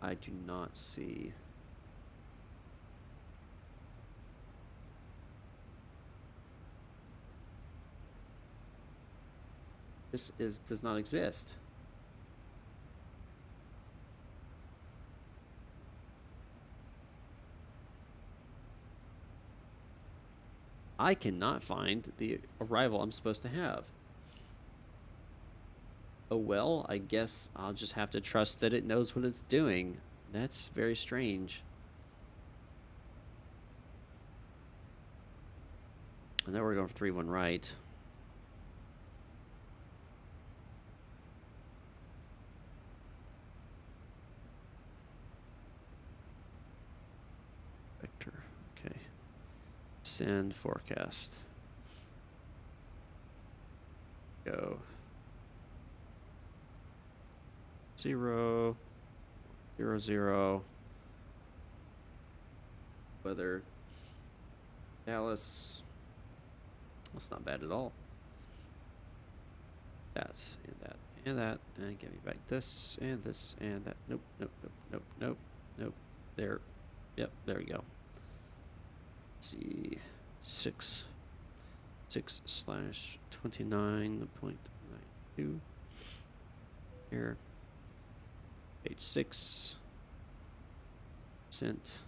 I do not see. This does not exist. I cannot find the arrival I'm supposed to have. Oh well, I guess I'll just have to trust that it knows what it's doing. That's very strange. I know we're going for 3-1 right. Vector, okay. Send forecast. Go. 0, 0, 0. Weather. Dallas. That's not bad at all. That and that and that, and give me back this and this and that. Nope, nope, nope, nope, nope, nope. There. Yep, there we go. Let's see, 6/29.92 here. Page 6. Sent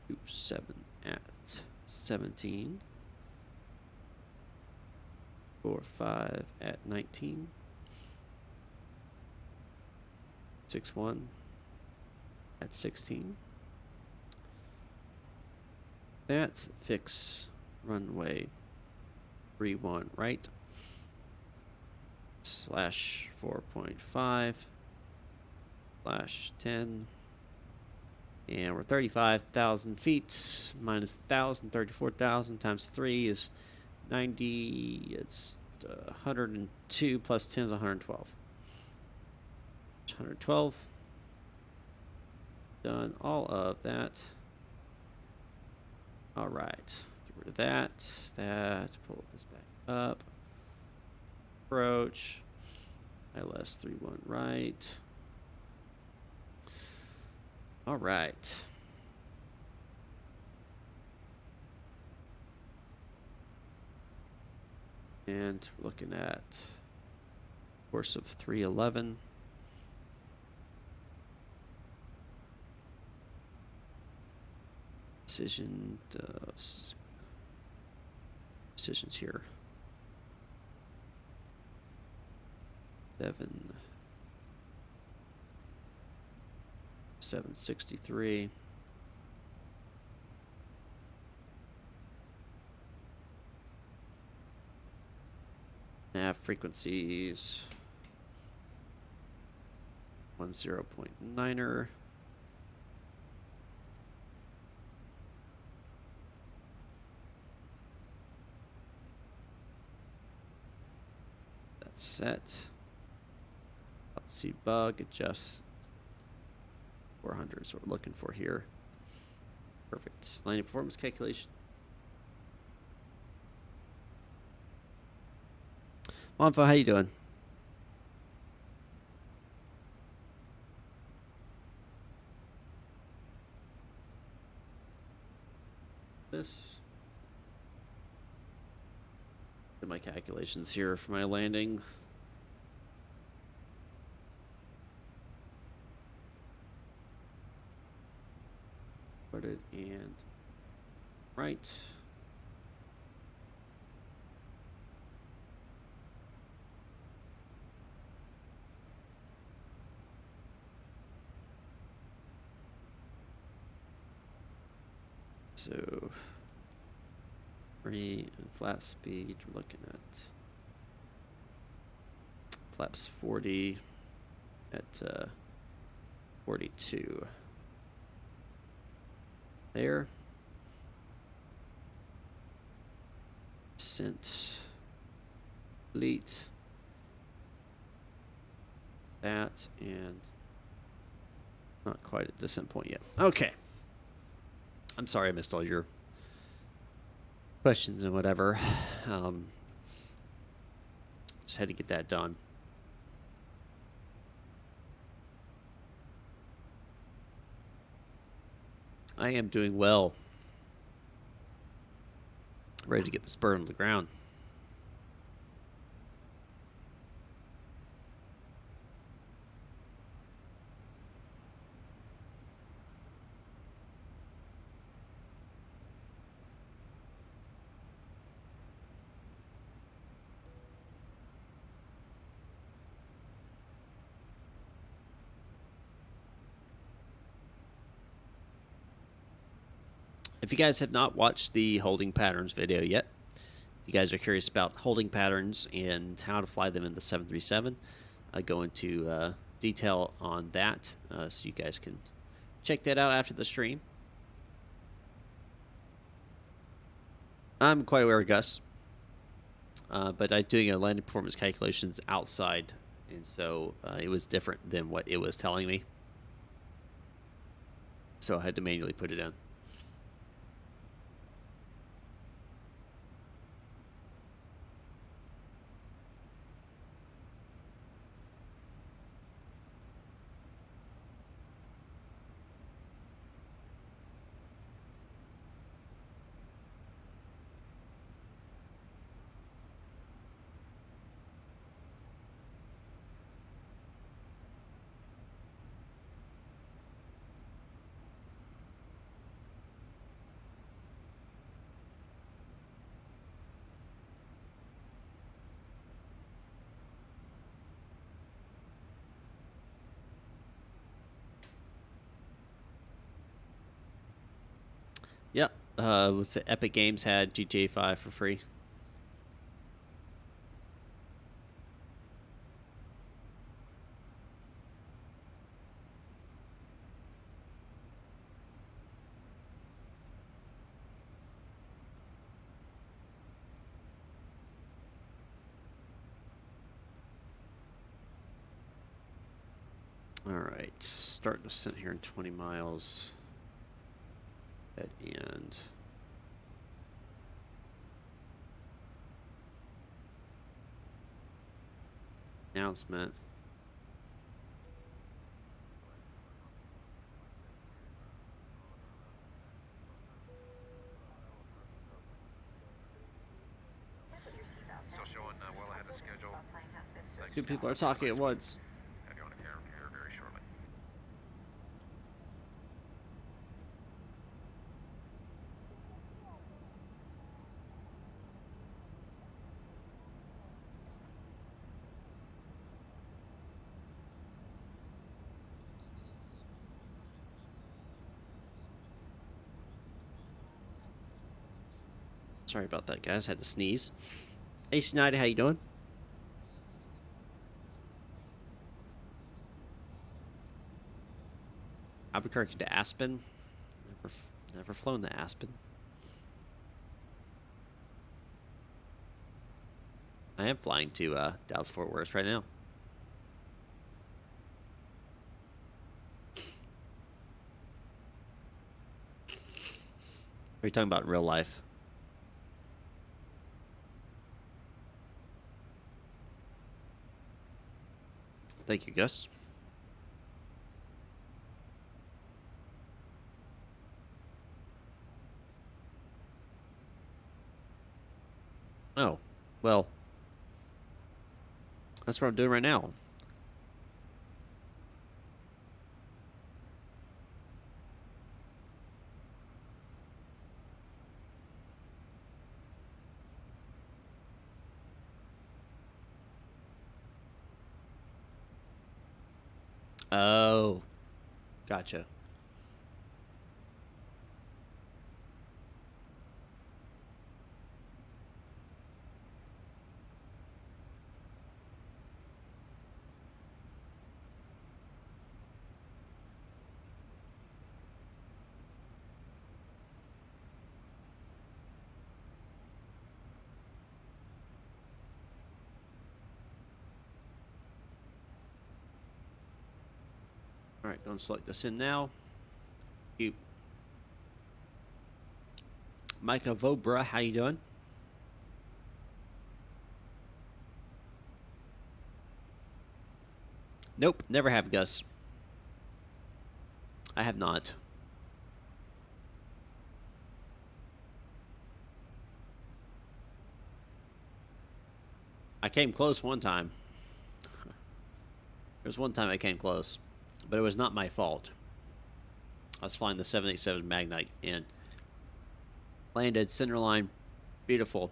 to 7 at 17. 4-5 at 19. 6-1 at 16. That fix runway 3-1 right /4.5 /10. And we're 35,000 feet minus 1,000, 34,000 times 3 is 90. It's 102 plus 10 is 112. 112. Done all of that. All right. Get rid of that. That. Pull this back up. Approach. ILS 3-1 right. All right. And we're looking at course of 311. Decisions here. 763. Nav frequencies 10.9er. That's set. Let's see, bug adjust 400 is what we're looking for here. Perfect. Landing performance calculation. Monfo, how you doing? This. Did my calculations here for my landing. Started and right. So, free and flap speed, we're looking at flaps 40 at 42. There. Sent. Delete. That, and not quite at descent point yet. Okay. I'm sorry I missed all your questions and whatever. Just had to get that done. I am doing well. Ready to get this bird on the ground. If you guys have not watched the holding patterns video yet, if you guys are curious about holding patterns and how to fly them in the 737, I go into detail on that, so you guys can check that out after the stream. I'm quite aware of Gus, but I'm doing a landing performance calculations outside, and so it was different than what it was telling me. So I had to manually put it in. Yep. What's it? Epic Games had GTA 5 for free. All right, start descent here in 20 miles. At end. Announcement. Still showing well ahead of schedule. Two people are talking at once. Have you on a camera here very shortly. Sorry about that, guys. Had to sneeze. Hey, Schneider, how you doing? Albuquerque to Aspen. Never flown to Aspen. I am flying to Dallas Fort Worth right now. Are you talking about in real life? Thank you, Gus. Oh, well, that's what I'm doing right now. Oh, gotcha. All right, go and select this in now. You, Micah Vobra, how you doing? Nope, never have, Gus. I have not. I came close one time. There was one time I came close, but it was not my fault. I was flying the 787 Magnite and landed centerline, beautiful.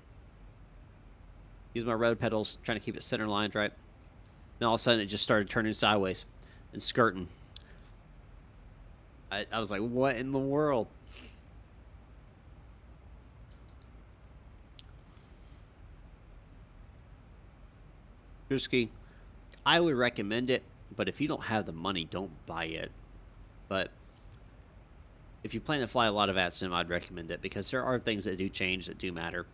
Use my rudder pedals, trying to keep it center lined right. Then all of a sudden it just started turning sideways and skirting. I was like, what in the world? Risky. I would recommend it, but if you don't have the money, don't buy it. But if you plan to fly a lot of ATSIM, I'd recommend it because there are things that do change that do matter.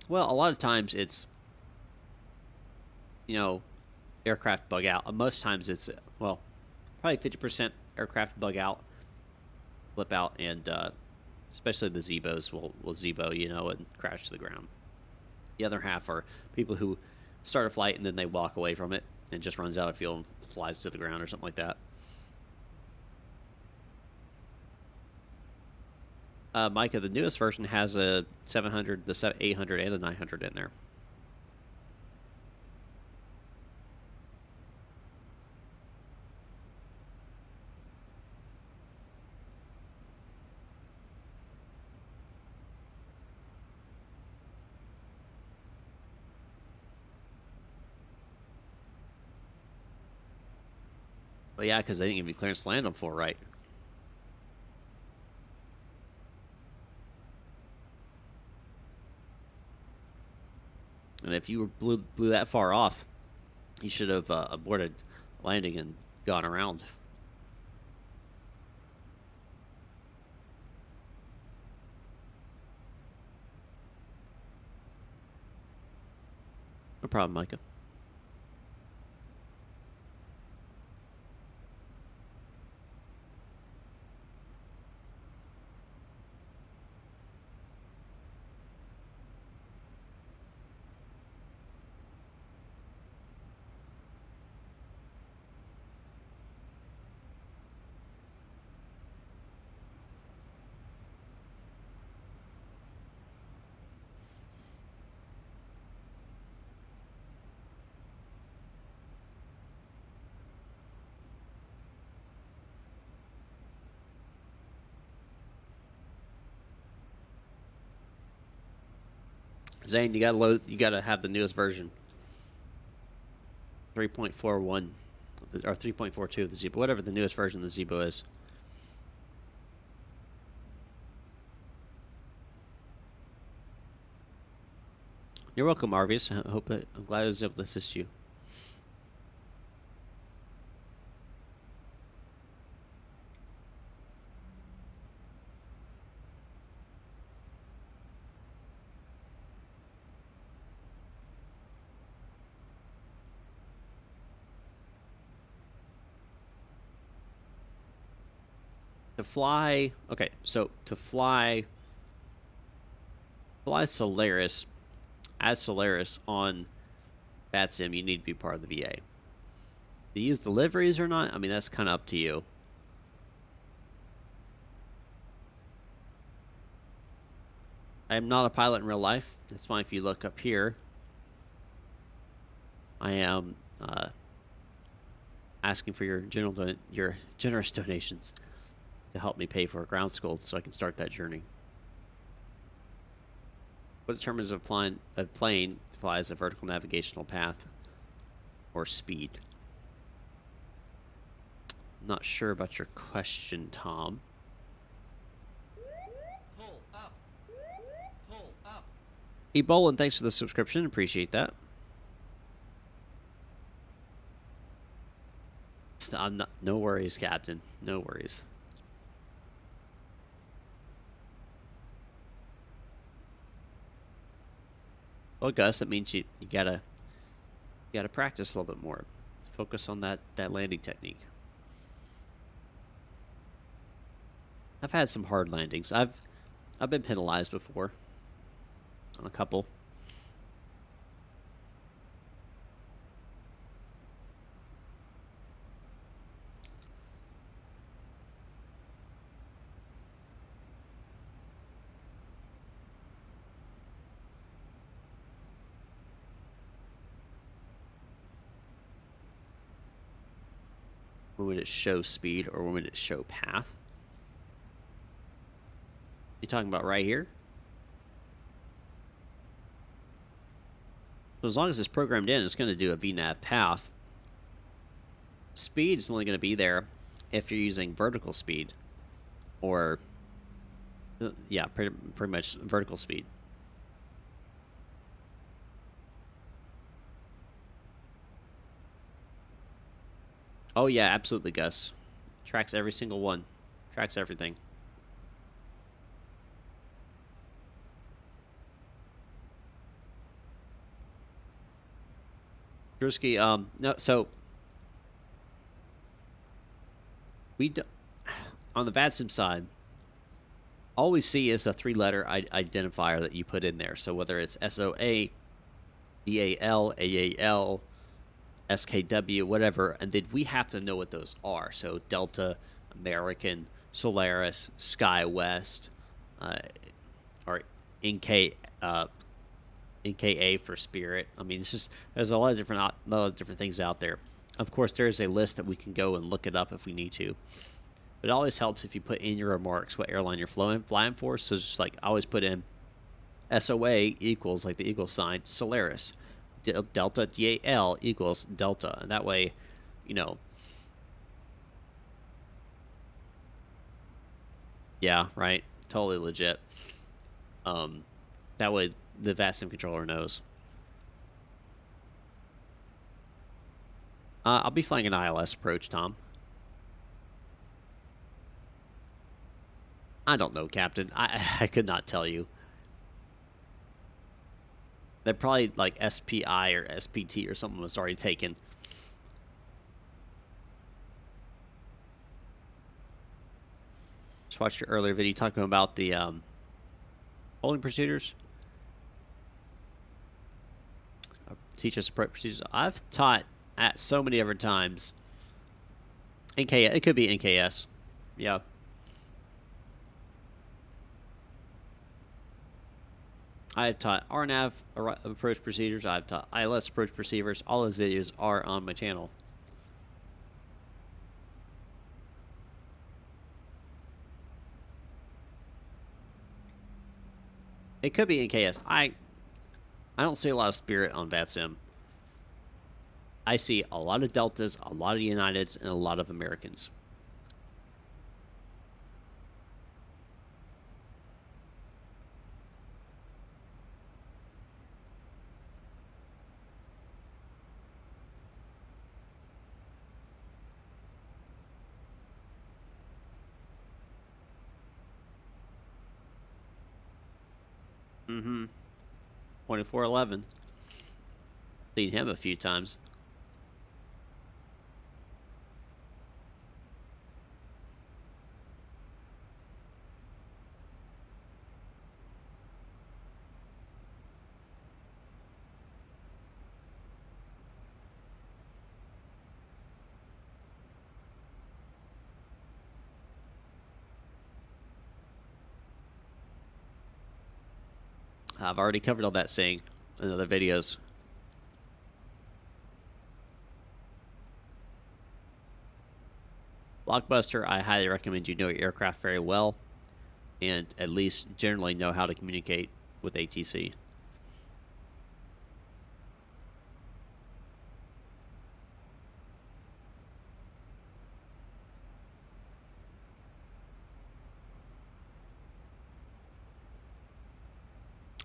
Well, a lot of times it's, you know, aircraft bug out. Most times it's, well, probably 50% aircraft bug out, flip out, and especially the Zebos will Zebo, you know, and crash to the ground. The other half are people who start a flight and then they walk away from it and just runs out of fuel and flies to the ground or something like that. Micah, the newest version has a 700, the 800, and the 900 in there. Well, yeah, because they didn't give you clearance to land on full right. And if you blew that far off, you should have aborted landing and gone around. No problem, Micah. Zane, you gotta have the newest version. 3.41 or 3.42 of the Zebo, whatever the newest version of the Zebo is. You're welcome, Arvius. I'm glad I was able to assist you. To fly, okay, so to fly Solaris as Solaris on BATSIM, you need to be part of the VA. To use the liveries or not, I mean, that's kind of up to you. I am not a pilot in real life. That's fine if you look up here. I am asking for your generous donations to help me pay for a ground school so I can start that journey. What determines a plane to fly as a vertical navigational path or speed? Not sure about your question, Tom. Pull up. Pull up. Ebolan, thanks for the subscription. Appreciate that. I'm not. No worries, Captain. No worries. Well, Gus, that means you gotta practice a little bit more. Focus on that landing technique. I've had some hard landings. I've been penalized before on a couple. When would it show speed or when would it show path? You talking about right here? So as long as it's programmed in, it's going to do a VNAV path. Speed is only going to be there if you're using vertical speed or Yeah, pretty much vertical speed. Oh yeah, absolutely, Gus. Tracks every single one. Tracks everything. Drewski, no, so we do, on the VADSIM side, all we see is a three-letter identifier that you put in there. So whether it's SOA, DAL, AAL, SKW, whatever, and then we have to know what those are. So Delta, American, Solaris, SkyWest, uh, or NK, NKA for Spirit. I mean, it's just there's a lot of different things out there. Of course, there's a list that we can go and look it up if we need to. But it always helps if you put in your remarks what airline you're flying for. So just like I always put in SOA equals like the equal sign Solaris, Delta DAL equals Delta, and that way, you know. Yeah, right. Totally legit. That way the VASM controller knows. I'll be flying an ILS approach, Tom. I don't know, Captain. I could not tell you. They're probably like SPI or SPT or something was already taken. Just watched your earlier video talking about the polling procedures. Teach us procedures. I've taught at so many other times. NK, it could be NKS. Yeah. I've taught RNAV approach procedures. I've taught ILS approach procedures. All those videos are on my channel. It could be NKS. I don't see a lot of Spirit on VATSIM. I see a lot of Deltas, a lot of Uniteds, and a lot of Americans. Mm-hmm. 2411. Seen him a few times. I've already covered all that saying in other videos. Blockbuster, I highly recommend you know your aircraft very well and at least generally know how to communicate with ATC.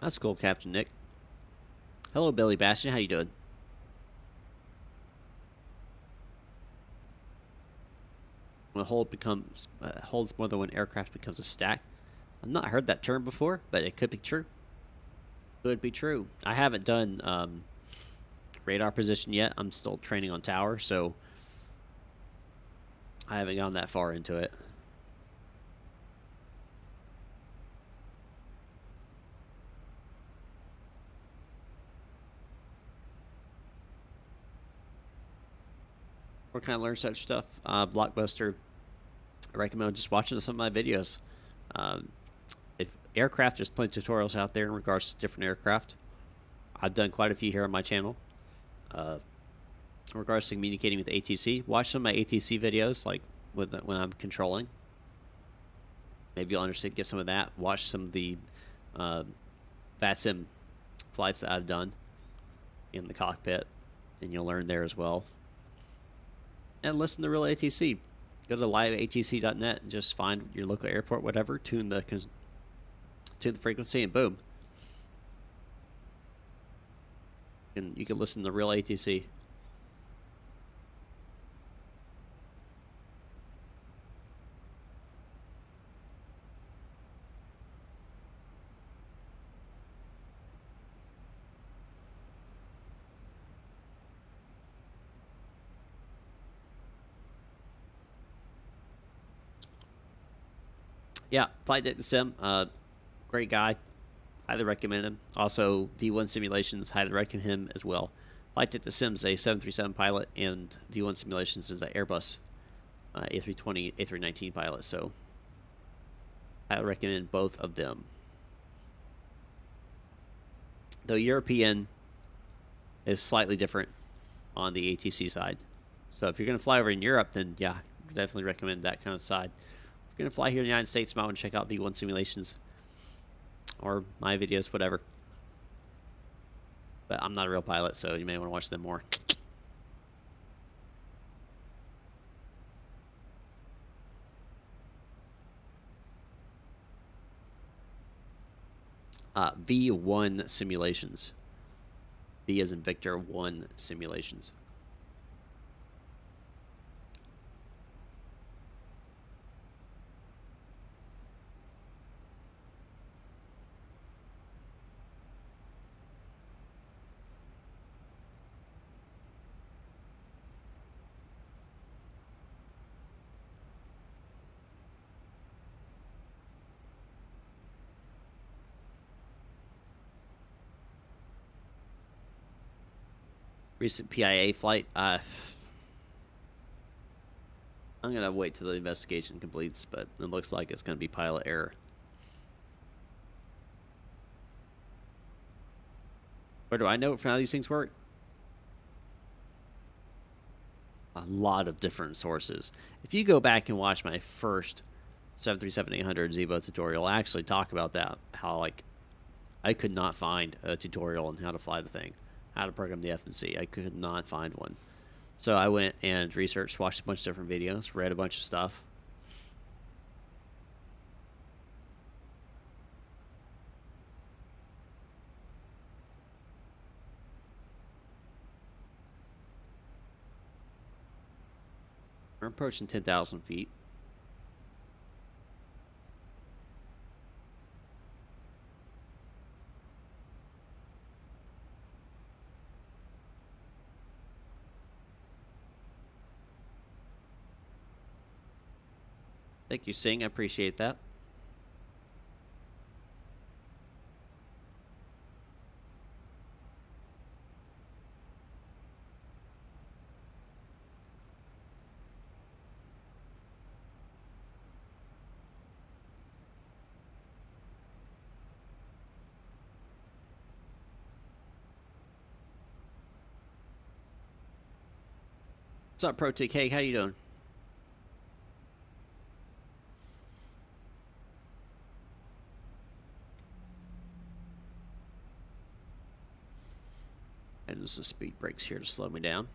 That's cool, Captain Nick. Hello, Billy Bastion. How you doing? When a hold becomes holds more than one aircraft becomes a stack. I've not heard that term before, but it could be true. Could be true. I haven't done radar position yet. I'm still training on tower, so I haven't gone that far into it. Where can I learn such stuff? Blockbuster. I recommend just watching some of my videos. If aircraft, there's plenty of tutorials out there in regards to different aircraft. I've done quite a few here on my channel. In regards to communicating with ATC, watch some of my ATC videos, like when I'm controlling. Maybe you'll understand, get some of that. Watch some of the VATSIM flights that I've done in the cockpit, and you'll learn there as well. And listen to real ATC. Go to liveatc.net and just find your local airport, whatever. Tune the tune the frequency, and boom. And you can listen to real ATC. Yeah, Flight Deck the Sim, great guy. Highly recommend him. Also, V1 Simulations, highly recommend him as well. Flight Deck the Sim's a 737 pilot, and V1 Simulations is an Airbus A320, A319 pilot. So, I recommend both of them. Though European is slightly different on the ATC side. So if you're going to fly over in Europe, then yeah, definitely recommend that kind of side. If you're going to fly here in the United States, you might want to check out V1 Simulations or my videos, whatever. But I'm not a real pilot, so you may want to watch them more. V1 Simulations. V as in Victor, 1 Simulations. Recent PIA flight. I'm going to wait till the investigation completes, but it looks like it's going to be pilot error. Where do I know how these things work? A lot of different sources. If you go back and watch my first 737-800 Zebo tutorial, I actually talk about that. How, like, I could not find a tutorial on how to fly the thing, how to program the FNC. I could not find one. So I went and researched, watched a bunch of different videos, read a bunch of stuff. We're approaching 10,000 feet. Thank you, Singh. I appreciate that. What's up, ProTK? Hey, how you doing? And there's some speed brakes here to slow me down.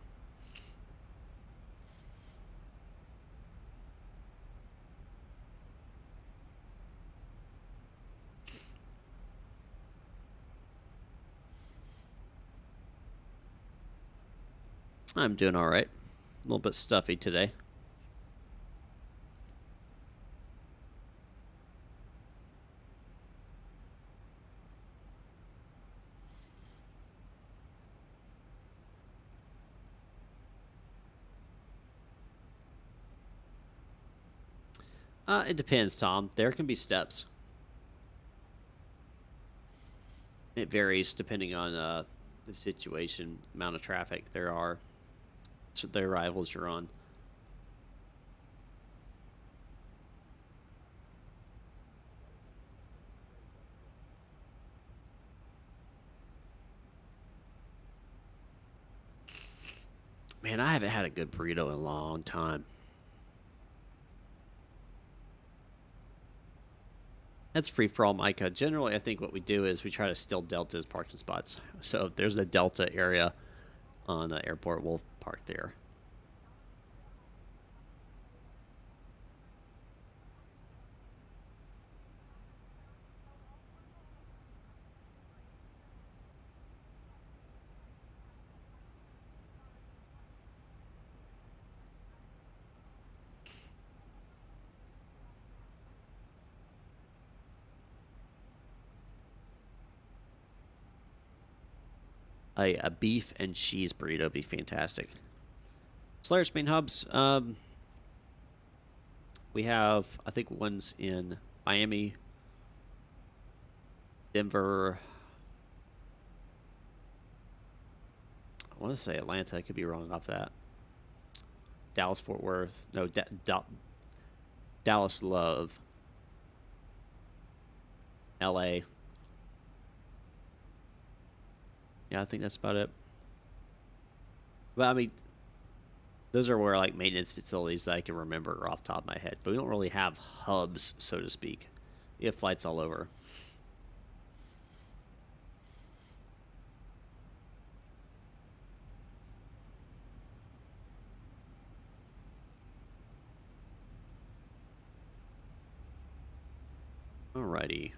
I'm doing all right. A little bit stuffy today. It depends, Tom. There can be steps. It varies depending on the situation, amount of traffic there are, so the arrivals you're on. Man, I haven't had a good burrito in a long time. That's free for all, Micah. Generally, I think what we do is we try to steal deltas parking spots. So if there's a delta area on the airport, we'll park there. a beef and cheese burrito would be fantastic. Solaris main hubs. We have, I think, one's in Miami, Denver. I want to say Atlanta. I could be wrong off that. Dallas, Fort Worth. No, Dallas, Love. LA. Yeah, I think that's about it. But I mean, those are where like maintenance facilities that I can remember off the top of my head. But we don't really have hubs, so to speak. We have flights all over. Alrighty.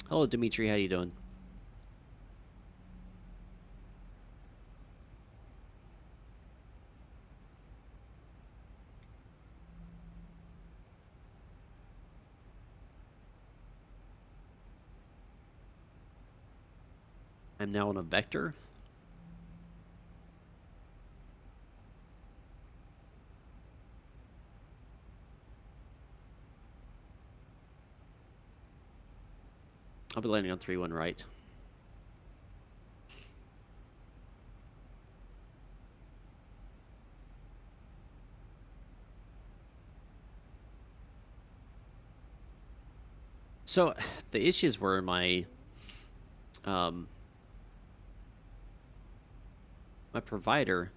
Hello, Dimitri. How you doing? I'm now on a vector. I'll be landing on 3-1 right. So the issues were my my provider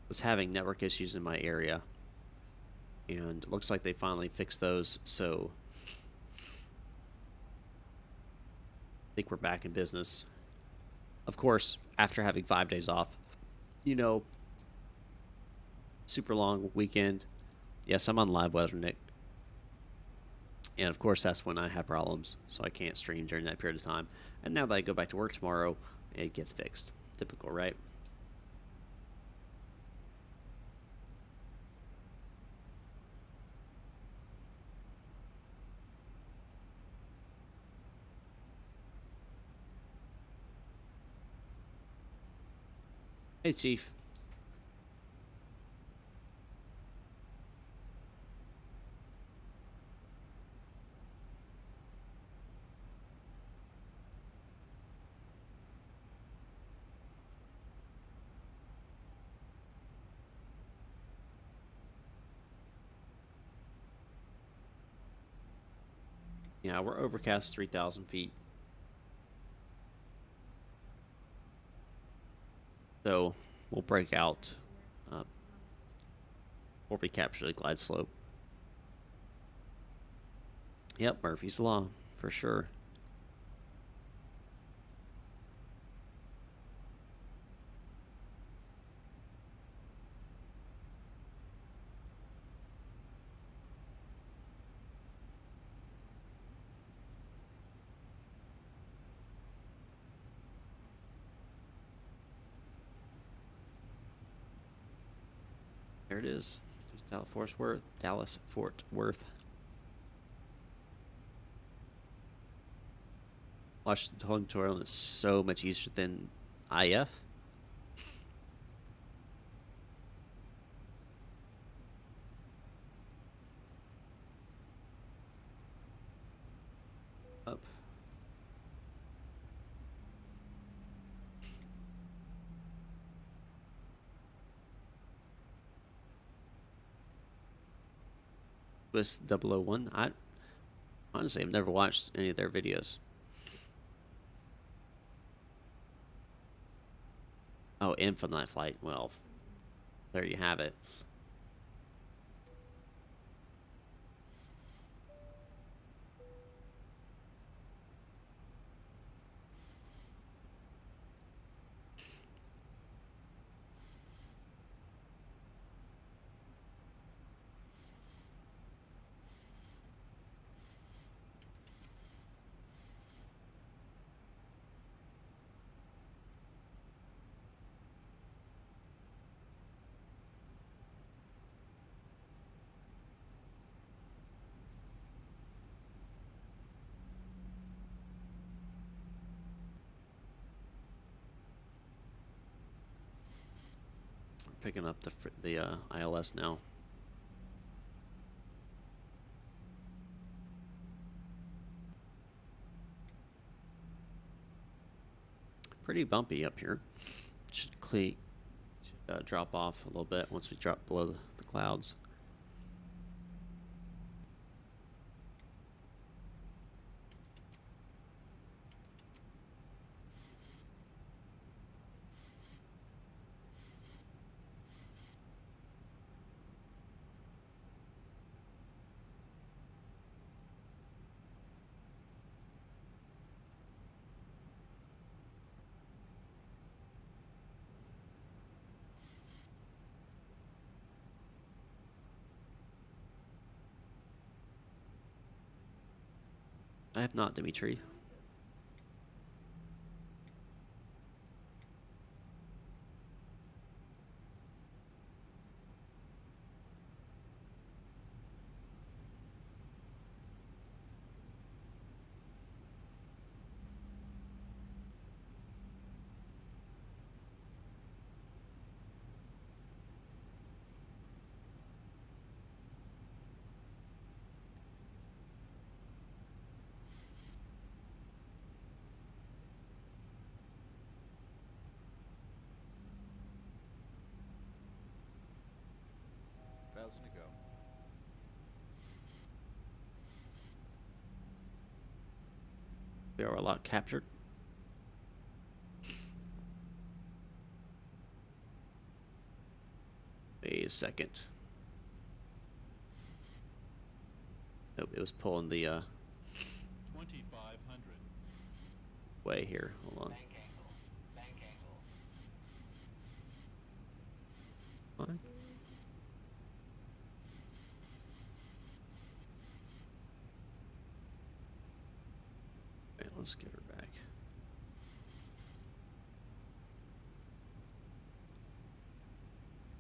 was having network issues in my area, and it looks like they finally fixed those. So I think we're back in business. Of course, after having 5 days off, you know, super long weekend. Yes, I'm on live weather, Nick. And of course, that's when I have problems, so I can't stream during that period of time. And now that I go back to work tomorrow, it gets fixed. Typical, right? Hey, Chief. Yeah, we're overcast 3,000 feet. So we'll break out or we capture the glide slope. Yep, Murphy's Law, for sure. There it is. There's Dallas Fort Worth. Washington Territorial is so much easier than IF. Up. Swiss 001. I honestly have never watched any of their videos. Oh, and from that flight. Well, there you have it. picking up the ILS now. Pretty bumpy up here. Should drop off a little bit once we drop below the clouds. I have not, Dimitri. To go. We are a lot captured. Wait a second. Nope, it was pulling the 2500 way here. Hold on. Bank angle. Bank angle. What? Wait, let's get her back.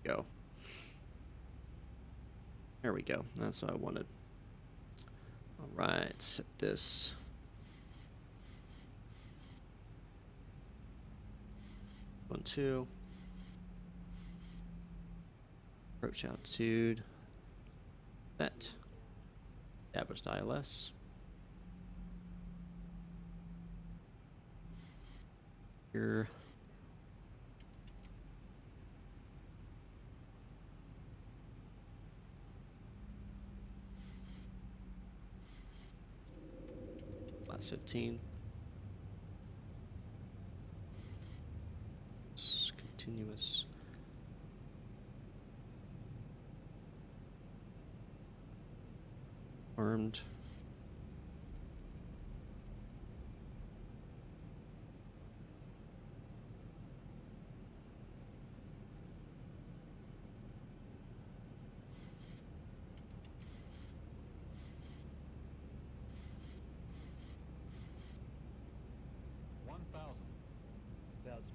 Go. There we go. That's what I wanted. All right, set this. One, two. Approach altitude. Set. Established ILS. Here. Last 15. It's continuous. Armed.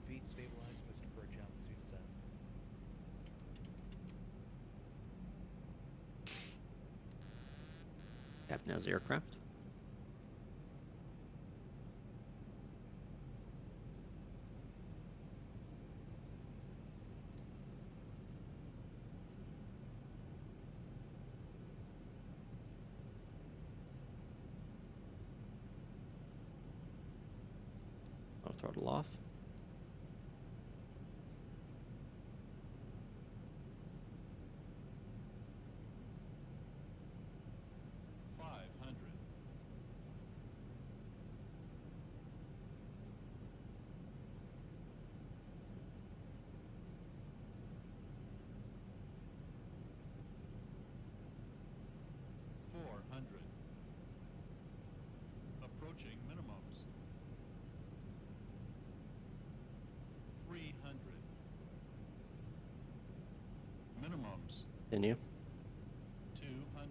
feet, stabilized, piston approach altitude set. Captain has the aircraft. I'll throttle off. Approaching minimums. 300. Minimums. Continue. 200.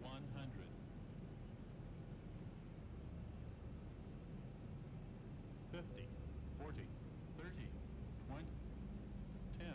100. 50. 40. 30. 20. 10.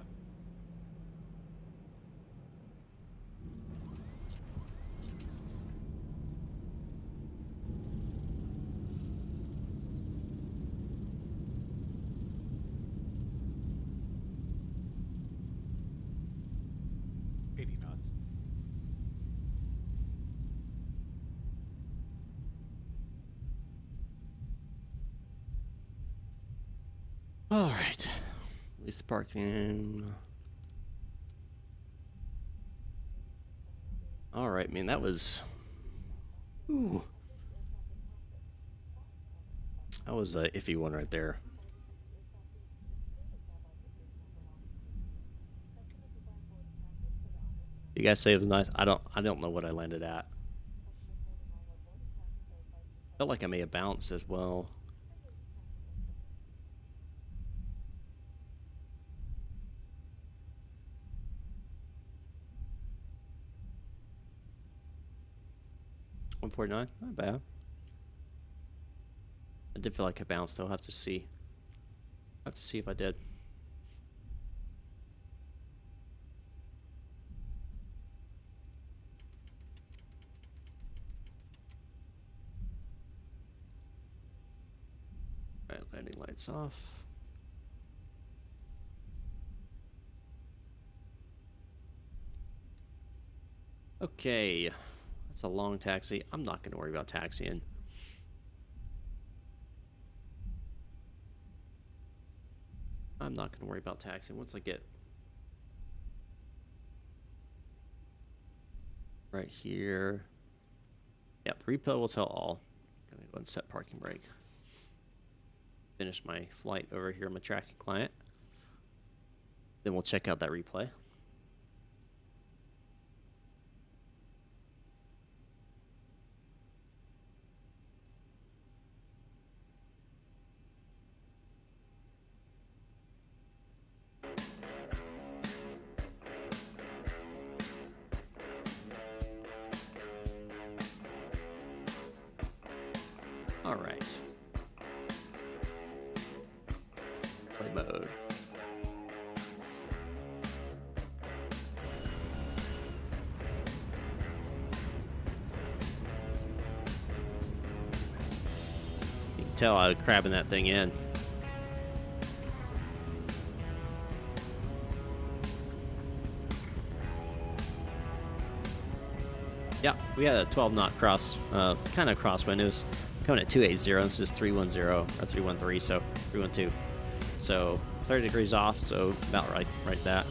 All right. Release the parking. All right, man. That was. Ooh. That was a iffy one right there. You guys say it was nice. I don't know what I landed at. Felt like I may have bounced as well. $149, not bad. I did feel like I bounced. I'll have to see. I'll have to see if I did. All right, landing lights off. Okay, that's a long taxi. I'm not going to worry about taxiing. I'm not going to worry about taxiing once I get right here. Yep, replay will tell all. I'm going to go and set parking brake. Finish my flight over here on my tracking client. Then we'll check out that replay. All right. Play mode. You can tell I was crabbing that thing in. Yeah, we had a 12-knot cross, kind of crosswind. It was coming at 280. This is 310 or 313, so 312. So 30 degrees off, so about right that.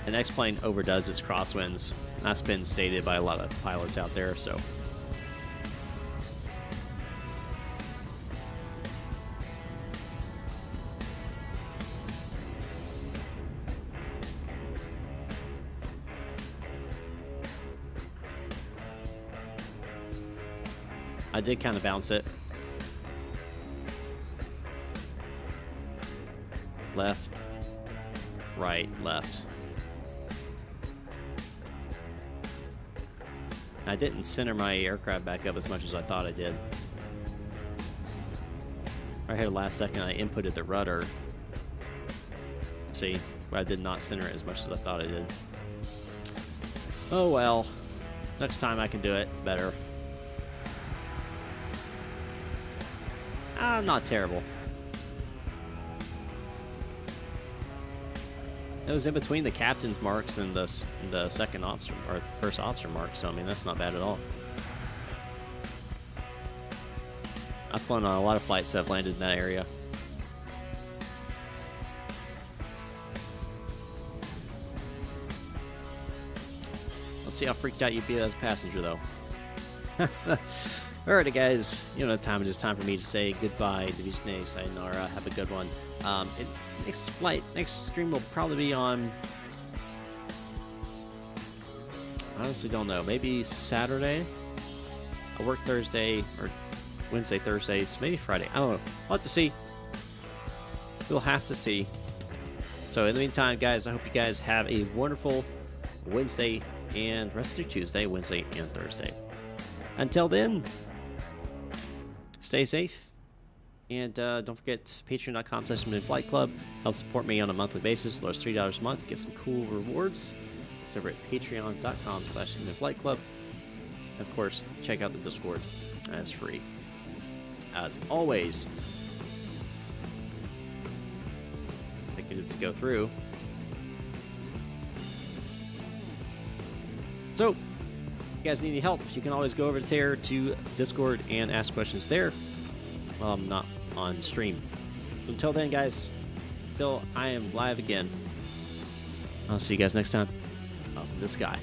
An X-plane overdoes its crosswinds. That's been stated by a lot of pilots out there, so. I did kind of bounce it. Left, right, left. I didn't center my aircraft back up as much as I thought I did. Right here, last second, I inputted the rudder. See, but I did not center it as much as I thought I did. Oh well. Next time I can do it better. Not terrible. It was in between the captain's marks and the second officer or first officer mark, so I mean that's not bad at all. I've flown on a lot of flights that have landed in that area. Let's see how freaked out you'd be as a passenger, though. Alrighty, guys. You know the time. It is time for me to say goodbye. Division sayonara. Have a good one. Next stream will probably be on. I honestly don't know. Maybe Saturday. I work Thursday or Wednesday, Thursday. So maybe Friday. I don't know. We'll have to see. We'll have to see. So in the meantime, guys, I hope you guys have a wonderful Wednesday and rest of your Tuesday, Wednesday, and Thursday. Until then, stay safe. And don't forget, patreon.com/midflight club. Help support me on a monthly basis. Lowest $3 a month to get some cool rewards. It's over at patreon.com/midflight club. Of course, check out the Discord. That's free. As always, I think it to go through. So, if you guys need any help, you can always go over there to Discord and ask questions there. Well, I'm not on stream. So until then, guys, until I am live again, I'll see you guys next time up in the sky.